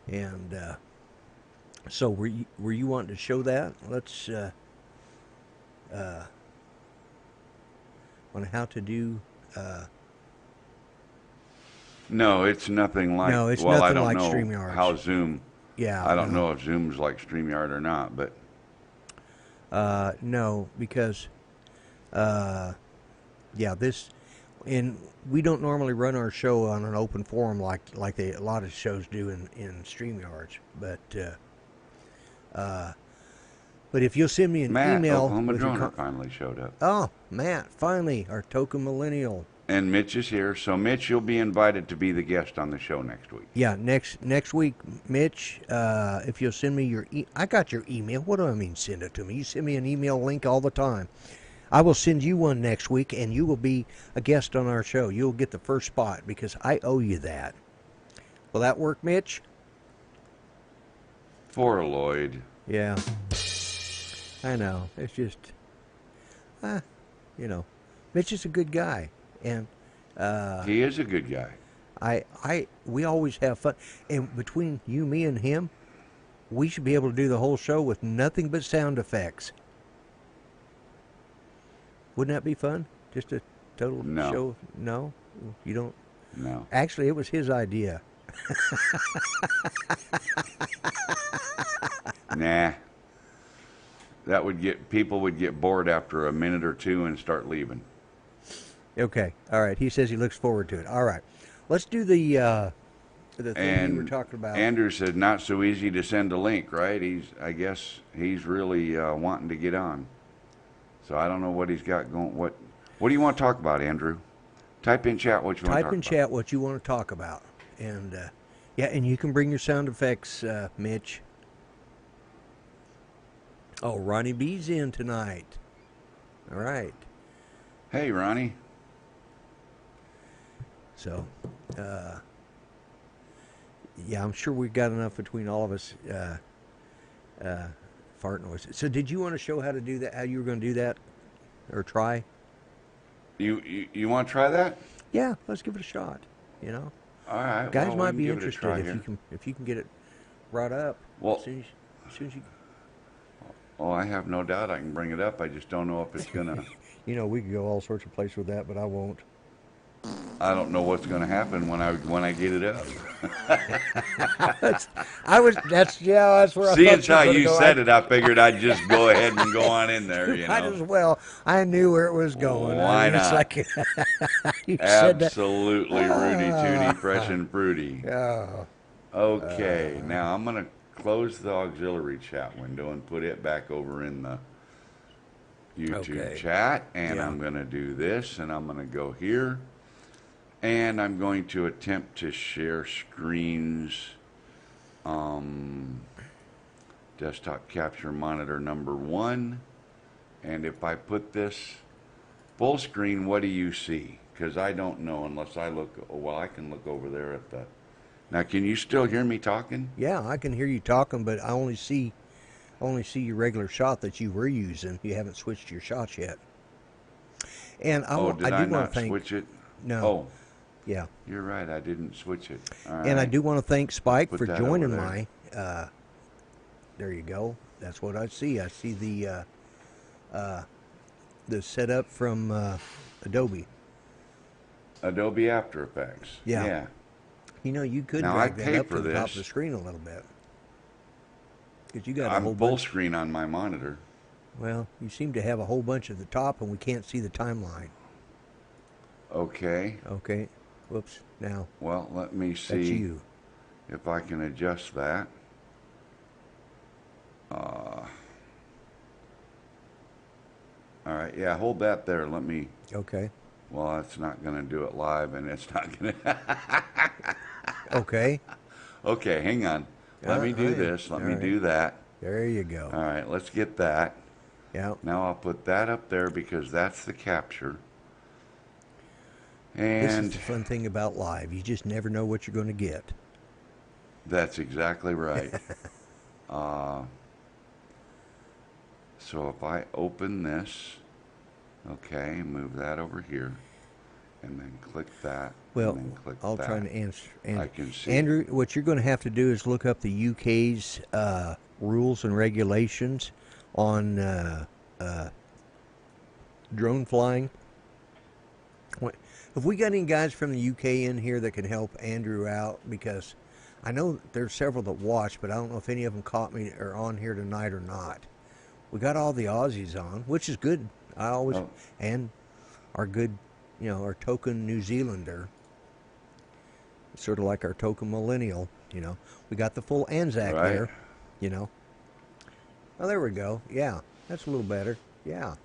And so, were you wanting to show that? Let's on how to do. No, it's nothing like. No, it's well, I nothing don't like know StreamYards. how Zoom. Yeah, I don't know if Zoom's like StreamYard or not, but no, because this, and we don't normally run our show on an open forum like a lot of shows do in StreamYards, but if you'll send me an Matt, email Oklahoma with your Droner finally showed up. oh, Matt, finally, our token millennial. And Mitch is here. So, Mitch, you'll be invited to be the guest on the show next week. Yeah, next week, Mitch, if you'll send me your I got your email. What do I mean send it to me? You send me an email link all the time. I will send you one next week, and you will be a guest on our show. You'll get the first spot because I owe you that. Will that work, Mitch? For Lloyd. Yeah. I know. It's just, Mitch is a good guy. And He is a good guy. we always have fun. And between you, me, and him, we should be able to do the whole show with nothing but sound effects. Wouldn't that be fun? Just a total No. show? No? You don't? No. Actually, it was his idea. Nah. People would get bored after a minute or two and start leaving. Okay. All right. He says he looks forward to it. All right. Let's do the thing we were talking about. Andrew said not so easy to send a link, right? I guess he's really wanting to get on. So I don't know what he's got going. What do you want to talk about, Andrew? Type in chat what you want to talk about. Type in chat what you want to talk about. And and you can bring your sound effects, Mitch. Oh, Ronnie B's in tonight. All right. Hey, Ronnie. So, yeah, I'm sure we've got enough between all of us fart noises. So, did you want to show how to do that? How you were going to do that, or try? You want to try that? Yeah, let's give it a shot. You know, All right. guys Well, we might can be give it a interested try if here. you can get it brought up Well, as soon as you. oh, I have no doubt I can bring it up. I just don't know if it's gonna. You know, we could go all sorts of places with that, but I won't. I don't know what's gonna happen when I get it up. That's where I Seeing thought as you were how going to you go. said it, I figured I'd just go ahead and go on in there. You Might as know. well. I knew where it was going. I Why mean, it's not? like you said that. Absolutely, Rudy Tooty, fresh and fruity. Oh, Okay, now I'm gonna close the auxiliary chat window and put it back over in the YouTube okay. chat, and Yeah. I'm gonna do this, and I'm gonna go here, and I'm going to attempt to share screens. Desktop capture monitor number 1, and if I put this full screen, what do you see? Because I don't know unless I look. Well, I can look over there at the. Now, can you still hear me talking? Yeah, I can hear you talking, but I only see your regular shot that you were using. You haven't switched your shots yet. And Oh, did I I do want not to thank. switch it? No. Oh, Yeah. you're right. I didn't switch it. All And I right. do want to thank Spike Put for that joining over my. There you go. That's what I see. I see the setup from Adobe. Adobe After Effects. Yeah. Yeah. You know, you could Now, I drag that pay up for to the top of this. the screen a little bit. Because you got a I'm whole full bunch. screen on my monitor. Well, you seem to have a whole bunch at the top, and we can't see the timeline. Okay. Okay. Whoops. Now, Well, let me that's see you. if I can adjust that. All right. Yeah, hold that there. Let me. Okay. Well, it's not going to do it live, and it's not going to. Okay. Okay, hang on. Let me do I am. this. Let All me right. do that. There you go. All right, let's get that. Yeah. Now I'll put that up there because that's the capture. This is And the fun thing about live. You just never know what you're going to get. that's exactly right. So if I open this, okay, move that over here, and then click that, Well, and then click I'll that. try to answer. I can see. Andrew, what you're going to have to do is look up the UK's rules and regulations on drone flying. Have we got any guys from the UK in here that can help Andrew out? Because I know there's several that watch, but I don't know if any of them caught me or on here tonight or not. We got all the Aussies on, which is good. I always Oh. and our good, our token New Zealander, sort of like our token millennial. We got the full Anzac Right. there. Oh, there we go. Yeah, that's a little better. Yeah.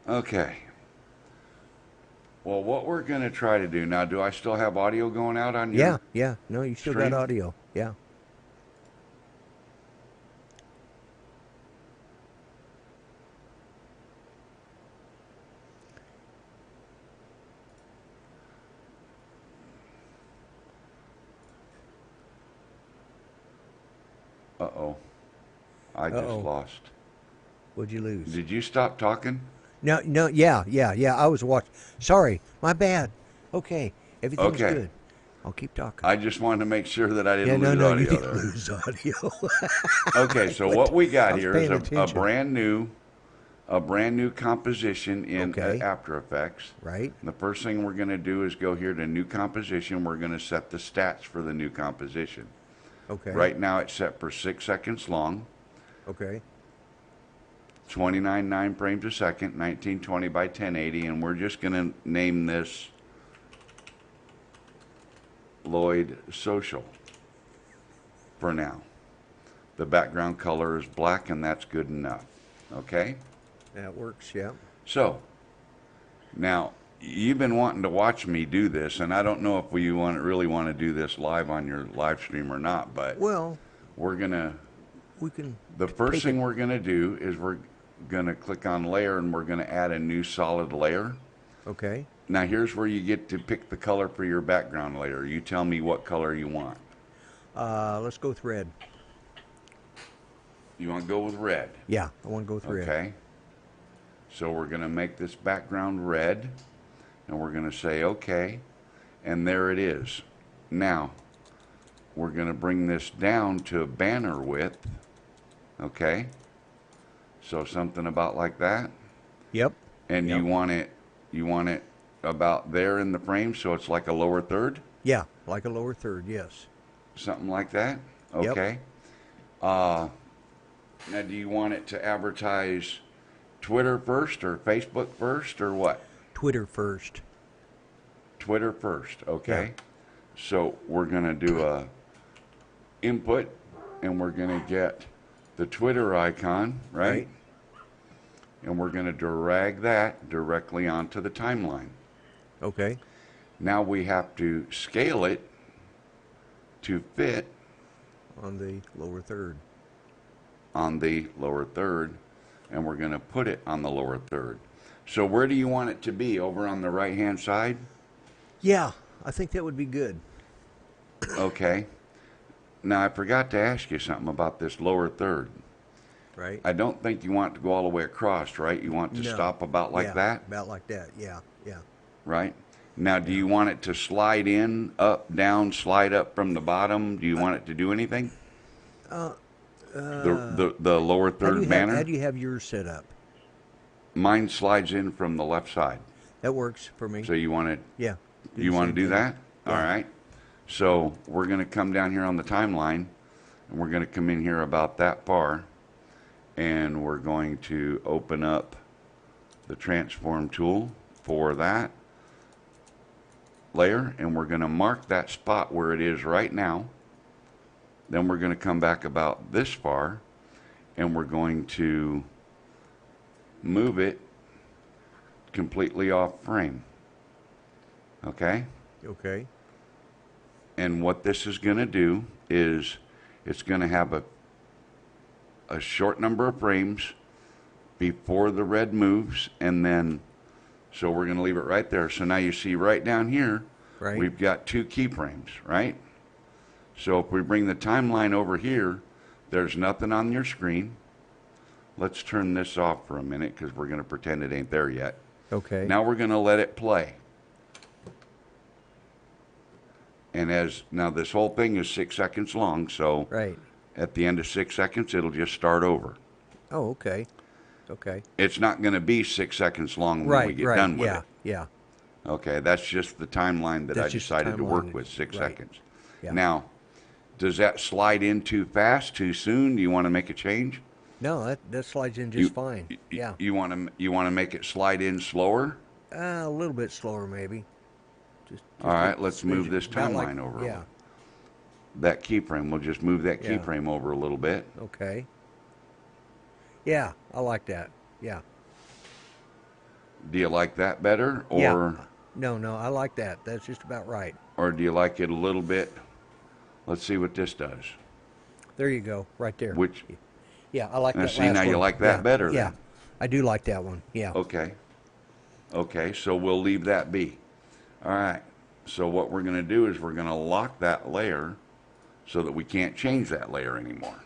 Okay. Well, what we're going to try to do now, do I still have audio going out on your Yeah. No, you still stream? got audio. Yeah. Uh-oh. I just Uh-oh. lost. What'd you lose? Did you stop talking? No, yeah. I was watching. Sorry, my bad. Okay, everything's Okay. good. I'll keep talking. I just wanted to make sure that I Yeah, didn't no, lose you audio didn't there. lose audio. Okay, so But what we I got was here is paying a attention. brand new composition in Okay. After Effects. Right. The first thing we're going to do is go here to new composition. We're going to set the stats for the new composition. Okay. Right now it's set for 6 seconds long, Okay. 29.9 frames a second, 1920 by 1080, and we're just going to name this Lloyd Social for now. The background color is black, and that's good enough. Okay? That works. Yeah. So, now, you've been wanting to watch me do this, and I don't know if really want to do this live on your live stream or not, but Well, we're going to we can The first take thing it. we're going to do is we're going to click on layer and we're going to add a new solid layer. Okay. Now here's where you get to pick the color for your background layer. You tell me what color you want. Let's go with red. You want to go with red. Yeah, I want to go with red. Okay. So we're going to make this background red and we're going to say okay. And there it is. Now we're going to bring this down to a banner width. Okay. So something about like that. Yep. And Yep. you want it about there in the frame so it's like a lower third? Yeah, like a lower third, yes. Something like that? Yep. Okay. Now do you want it to advertise Twitter first or Facebook first or what? Twitter first. Twitter first, okay. So we're going to do a input and we're going to get the Twitter icon, right? And we're going to drag that directly onto the timeline. Okay. Now we have to scale it to fit On the lower third. on the lower third, and we're going to put it on the lower third. So where do you want it to be? Over on the right-hand side? Yeah, I think that would be good. Okay. Now I forgot to ask you something about this lower third. Right? I don't think you want it to go all the way across, right? You want it to No. stop about like Yeah, that, About like that, yeah, yeah. right? Now, do you want it to slide in, up, down, slide up from the bottom? Do you want it to do anything? The lower third banner? How do you have yours set up? Mine slides in from the left side. That works for me. So you want to Yeah. you want to do that? Yeah. All right. So we're going to come down here on the timeline, and we're going to come in here about that far, and we're going to open up the transform tool for that layer, and we're going to mark that spot where it is right now. Then we're going to come back about this far, and we're going to move it completely off frame. Okay? Okay. And what this is going to do is it's going to have a short number of frames before the red moves, and then so we're going to leave it right there. So now you see right down here, Right. we've got 2 keyframes, right? So if we bring the timeline over here, there's nothing on your screen. Let's turn this off for a minute because we're going to pretend it ain't there yet. Okay. Now we're going to let it play. And now this whole thing is 6 seconds long, so Right. at the end of 6 seconds, it'll just start over. Oh, okay. Okay. It's not going to be 6 seconds long when Right, we get right. done with Yeah, it. yeah. Okay, that's just the timeline that That's I just the decided to work timeline. with, 6 Right. seconds. Yeah. Now, does that slide in too fast, too soon? Do you want to make a change? No, that slides in just fine. y- Yeah. You want to make it slide in slower? A little bit slower, maybe. Just All right, let's move smidgen. this About like- timeline over. Yeah. That keyframe, we'll just move that Yeah. keyframe over a little bit. Okay. Yeah, I like that. Yeah. Do you like that better, or Yeah. No, I like that. That's just about right. or do you like it a little bit? Let's see what this does. There you go, right there. Which, Yeah, I like now that. see, last now you one. like that Yeah, better Yeah, then. I do like that one. Yeah. Okay. Okay, so we'll leave that be. All right. So what we're going to do is we're going to lock that layer so that we can't change that layer anymore.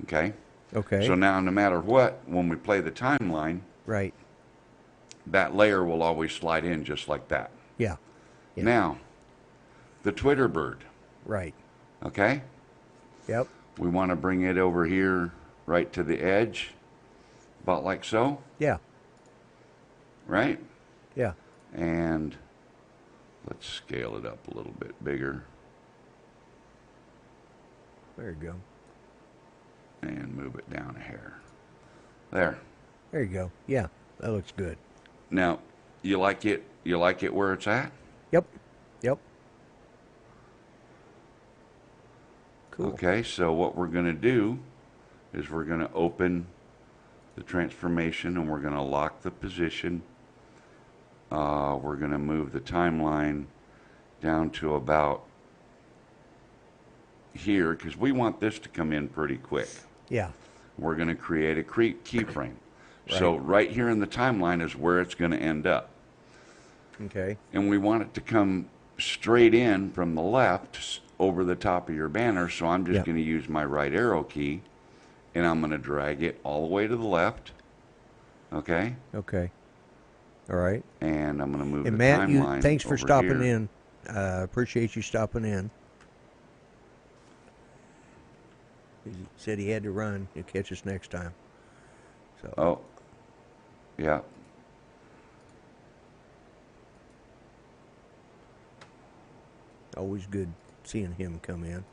Okay? Okay. So now no matter what, when we play the timeline, Right. that layer will always slide in just like that. Yeah. Yeah. Now, the Twitter bird, Right. okay? Yep. We want to bring it over here right to the edge, about like so, Yeah. right? Yeah. And let's scale it up a little bit bigger There you go. and move it down a hair. There. There you go. Yeah, that looks good. Now, you like it where it's at? Yep. Yep. Cool. Okay, so what we're going to do is we're going to open the transformation and we're going to lock the position. We're going to move the timeline down to about here, because we want this to come in pretty quick. Yeah. We're going to create a keyframe. So right here in the timeline is where it's going to end up. Okay. And we want it to come straight in from the left over the top of your banner. So I'm just going to use my right arrow key, and I'm going to drag it all the way to the left. Okay? Okay. All right. And I'm going to move and the Matt, timeline thanks for over stopping here. in. Appreciate you stopping in. He said he had to run. He'll catch us next time. So. Oh, yeah. Always good seeing him come in.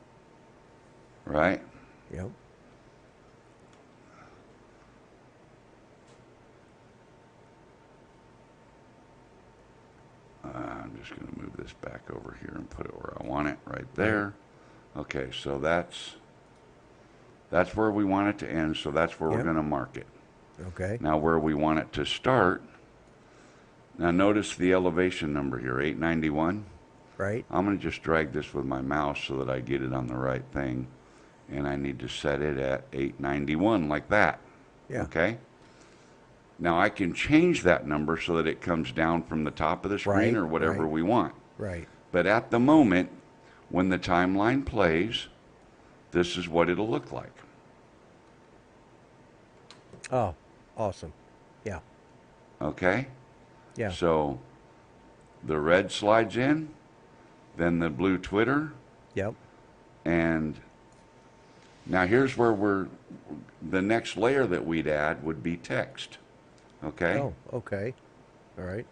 Right? Yep. I'm just going to move this back over here and put it where I want it, right there. Okay, so that's where we want it to end, so that's where we're going to mark it. Okay. Now where we want it to start, now notice the elevation number here, 891. Right. I'm going to just drag this with my mouse so that I get it on the right thing, and I need to set it at 891 like that. Yeah. Okay? Now I can change that number so that it comes down from the top of the screen or whatever we want. Right. But at the moment, when the timeline plays, this is what it'll look like. Oh, awesome. Yeah. Okay? Yeah. So the red slides in, then the blue Twitter, Yep. and now here's where the next layer that we'd add would be text. Okay? Oh, okay. All right.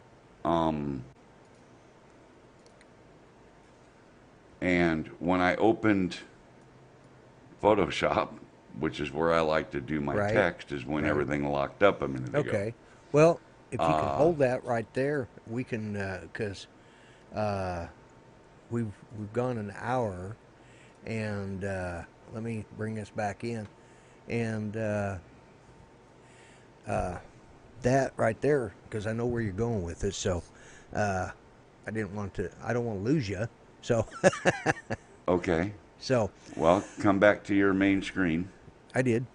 And when I opened Photoshop, which is where I like to do my text, is when everything locked up a minute ago. Okay. Well, if you can hold that right there, we can, because we've gone an hour, and let me bring us back in, and that right there, because I know where you're going with it, so I don't want to lose you, so. Okay. So. Well, come back to your main screen. I did.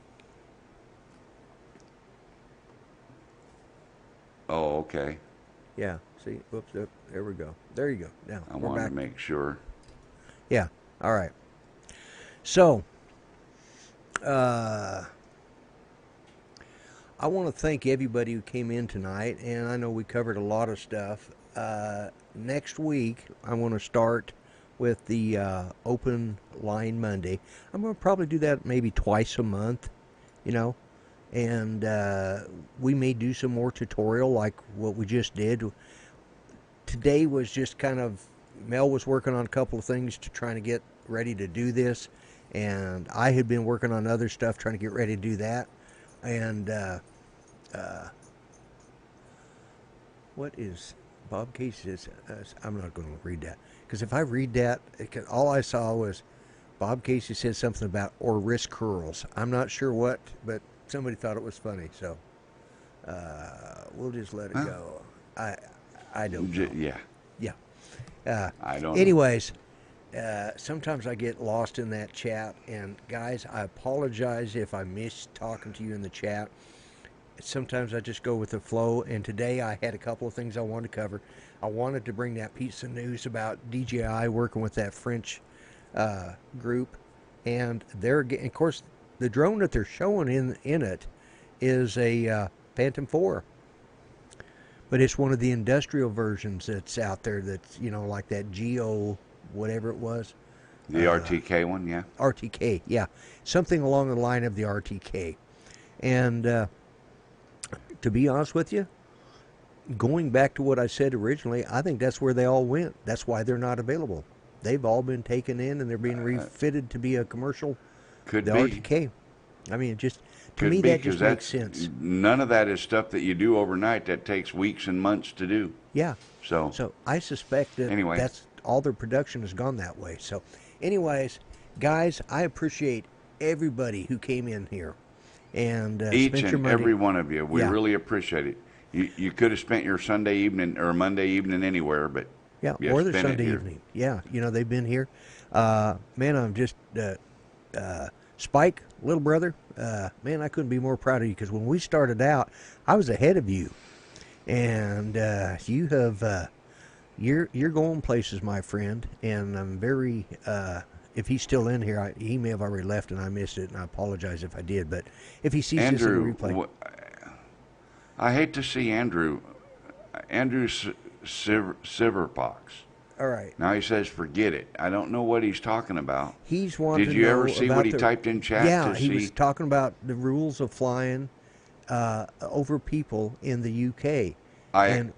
Oh, okay. Yeah. See, whoops, there we go. There you go. Now, I we're wanted back. to make sure. Yeah. All right. So, I want to thank everybody who came in tonight, and I know we covered a lot of stuff. Next week, I want to start with the Open Line Monday. I'm going to probably do that maybe twice a month, and we may do some more tutorial like what we just did. Today was just kind of, Mel was working on a couple of things to trying to get ready to do this, and I had been working on other stuff trying to get ready to do that. And what is Bob Casey's? I'm not going to read that, because if I read that, all I saw was Bob Casey said something about or wrist curls. I'm not sure what, but somebody thought it was funny, so we'll just let it go. I don't know. Yeah. Yeah. I don't Anyways, sometimes I get lost in that chat, and guys, I apologize if I missed talking to you in the chat. Sometimes I just go with the flow, and today I had a couple of things I wanted to cover. I wanted to bring that piece of news about DJI working with that French group, and of course, the drone that they're showing in it is a Phantom 4. But it's one of the industrial versions that's out there that's, like that Geo, whatever it was. The RTK one, yeah? RTK, yeah. Something along the line of the RTK. And to be honest with you, going back to what I said originally, I think that's where they all went. That's why they're not available. They've all been taken in, and they're being refitted to be a commercial. Could the be. RTK. I mean, to Could me, be, that just makes sense. None of that is stuff that you do overnight. That takes weeks and months to do. Yeah. So I suspect that that's all their production has gone that way. So anyways, guys, I appreciate everybody who came in here. And each and every one of you. We really appreciate it. You could have spent your Sunday evening or Monday evening anywhere, but or their Sunday evening. Yeah, they've been here. Man, I'm just Spike, little brother. Man, I couldn't be more proud of you because when we started out, I was ahead of you, and you have you're going places, my friend. And I'm very. If he's still in here, he may have already left, and I missed it, and I apologize if I did. But if he sees this in the replay, I hate to see Andrew Silverpox. All right. Now he says, forget it. I don't know what he's talking about. He's wanting Did you ever see what he typed in chat? Yeah, to he see? was talking about the rules of flying over people in the UK. And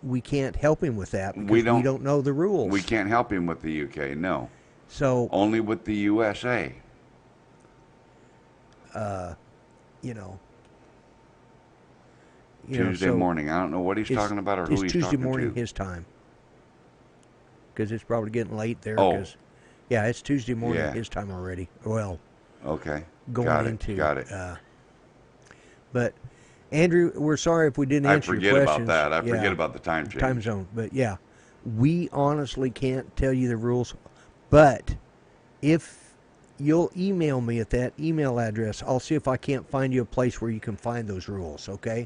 we can't help him with that because we don't know the rules. We can't help him with the UK, no. So only with the USA. Tuesday morning. I don't know what he's talking about or who he's Tuesday talking to. morning his time. Because it's probably getting late there. Oh. Yeah, it's Tuesday morning his time already. Well, okay. Going into. Got it. But, Andrew, we're sorry if we didn't answer your questions. I forget about that. I forget about the time change. Time zone. But, yeah, we honestly can't tell you the rules. But if you'll email me at that email address, I'll see if I can't find you a place where you can find those rules, okay?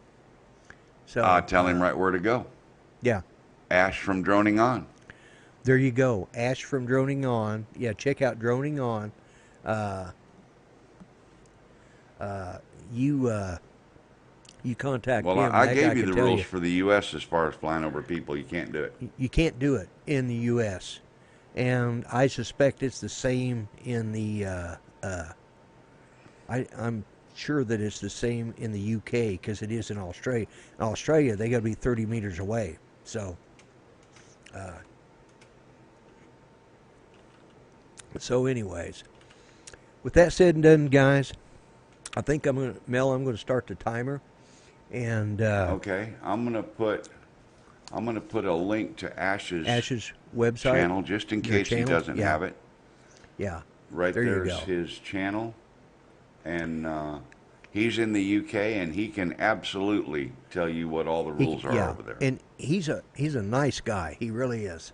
So tell him right where to go. Yeah. Ash from Droning On. There you go. Ash from Droning On. Yeah, check out Droning On. You contact him. Well, I gave you the rules for the U.S. as far as flying over people. You can't do it. You can't do it in the U.S. And I suspect it's the same in the. I'm sure that it's the same in the UK because it is in Australia. In Australia, they got to be 30 meters away. So. So, anyways, with that said and done, guys, I think I'm going to start the timer, and okay, I'm gonna put a link to Ash's website channel just in case he doesn't have it. Yeah, right there's his channel, and he's in the UK, and he can absolutely tell you what all the rules are over there. And he's a nice guy. He really is.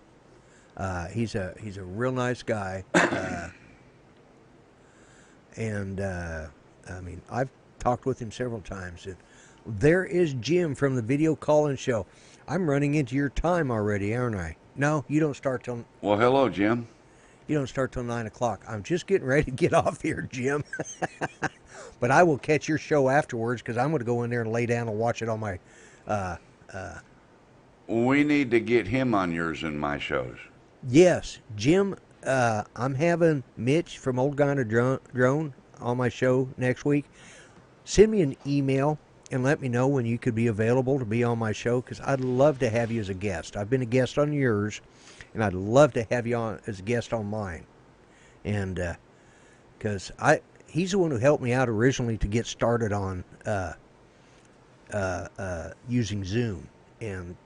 He's a real nice guy, and I mean, I've talked with him several times. And there is Jim from the video call-in show. I'm running into your time already, aren't I? No, you don't start till. Well, hello, Jim. You don't start till 9 o'clock. I'm just getting ready to get off here, Jim. But I will catch your show afterwards because I'm going to go in there and lay down and watch it on my. We need to get him on yours and my shows. Yes, Jim, I'm having Mitch from Old Guy on a Drone on my show next week. Send me an email and let me know when you could be available to be on my show because I'd love to have you as a guest. I've been a guest on yours, and I'd love to have you on as a guest on mine. And because he's the one who helped me out originally to get started on using Zoom. And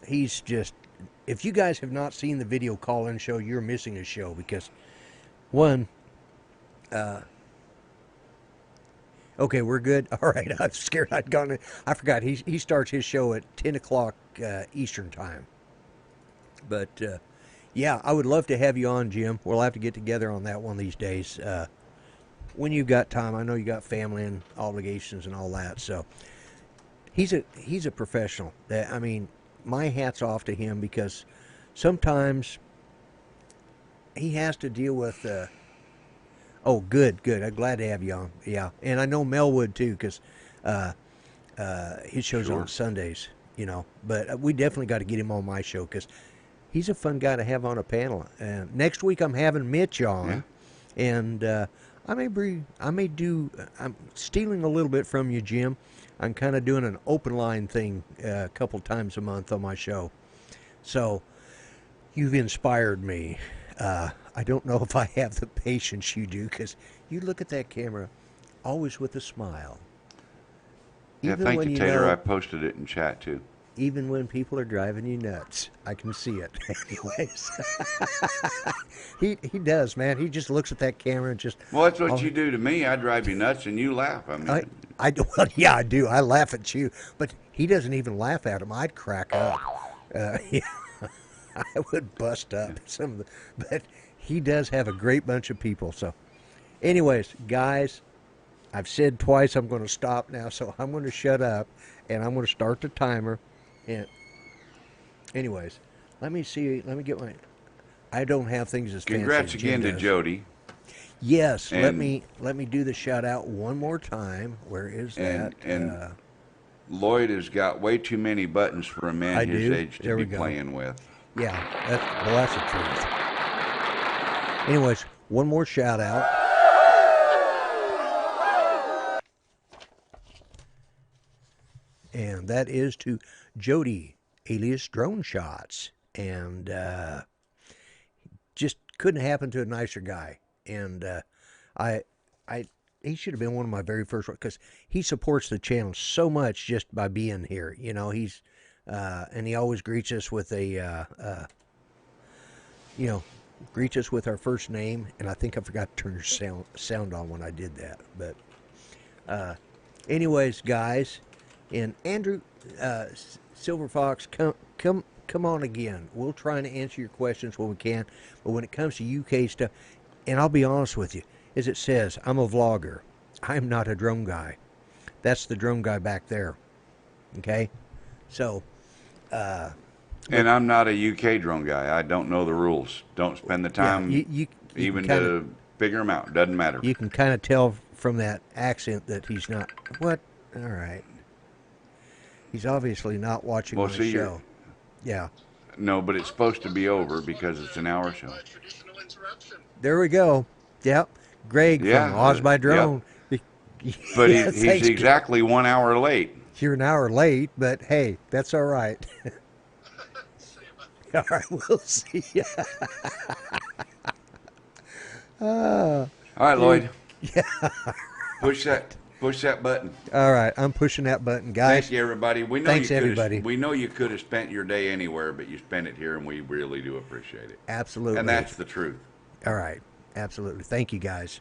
he's just... If you guys have not seen the video call-in show, you're missing a show because, one, okay, we're good. All right, I'm scared I'd gone. I forgot he starts his show at 10 o'clock Eastern time. But yeah, I would love to have you on, Jim. We'll have to get together on that one of these days when you've got time. I know you got family and obligations and all that. So he's a professional. I mean. My hat's off to him because sometimes he has to deal with. Oh, good. I'm glad to have you on. Yeah, and I know Mel would too because his show's on Sundays. You know, but we definitely got to get him on my show because he's a fun guy to have on a panel. Next week I'm having Mitch on, and I'm stealing a little bit from you, Jim. I'm kind of doing an open line thing a couple times a month on my show. So you've inspired me. I don't know if I have the patience you do because you look at that camera always with a smile. Yeah, thank you, Tater. I posted it in chat, too. Even when people are driving you nuts. I can see it. Anyways. He does, man. He just looks at that camera and just... Well, that's what you do to me. I drive you nuts and you laugh. I mean... I do. Well, yeah, I do. I laugh at you. But he doesn't even laugh at him. I'd crack up. Yeah, I would bust up. But he does have a great bunch of people. So, anyways, guys, I've said twice I'm going to stop now, so I'm going to shut up and I'm going to start the timer. And, anyways, let me see. Let me get my. I don't have things as Congrats fancy as Jim again to does. Jody. Yes, let And- me do the shout out one more time. Where is that? And Lloyd has got way too many buttons for a man I his do. age to There we be go. playing with. Yeah, that's the truth. Anyways, one more shout out. And that is to Jody, alias Drone Shots. And just couldn't happen to a nicer guy. And I he should have been one of my very first, because he supports the channel so much just by being here. You know, he's and he always greets us with greets us with our first name. And I think I forgot to turn your sound on when I did that. But anyways, guys, and Andrew Silver Fox, come on again. We'll try and answer your questions when we can. But when it comes to UK stuff, and I'll be honest with you, as it says, I'm a vlogger. I'm not a drone guy. That's the drone guy back there. Okay? So, And I'm not a UK drone guy. I don't know the rules. Don't spend the time you even can kinda, to figure them out. Doesn't matter. you can kind of tell from that accent that he's not. What? All right. He's obviously not watching my show. Yeah. No, but it's supposed to be over because it's an hour show. There we go. Yep. Greg Yeah, from Oz by Drone. But Yeah, he's thanks, exactly 1 hour late. You're an hour late, but hey, that's all right. All right, we'll see ya. All right, Lloyd. Yeah. Push that button. All right, I'm pushing that button, guys. Thank you, everybody. We know Thanks, everybody. We know you could have spent your day anywhere, but you spent it here, and we really do appreciate it. Absolutely. And that's the truth. All right, absolutely. Thank you, guys.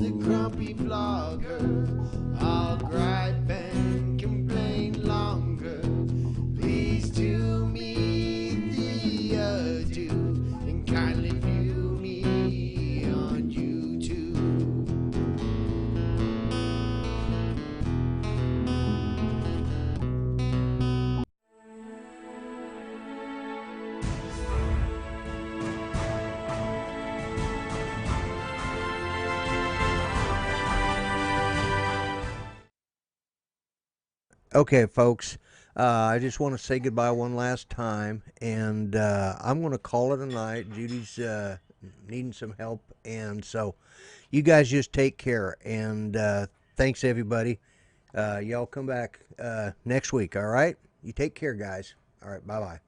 the grumpy vlogger. I'll gripe and complain longer. Please do me the ado and kindly view me on YouTube. Okay, folks, I just want to say goodbye one last time, and I'm going to call it a night. Judy's needing some help, and so you guys just take care, and thanks, everybody. Y'all come back next week, all right? You take care, guys. All right, bye-bye.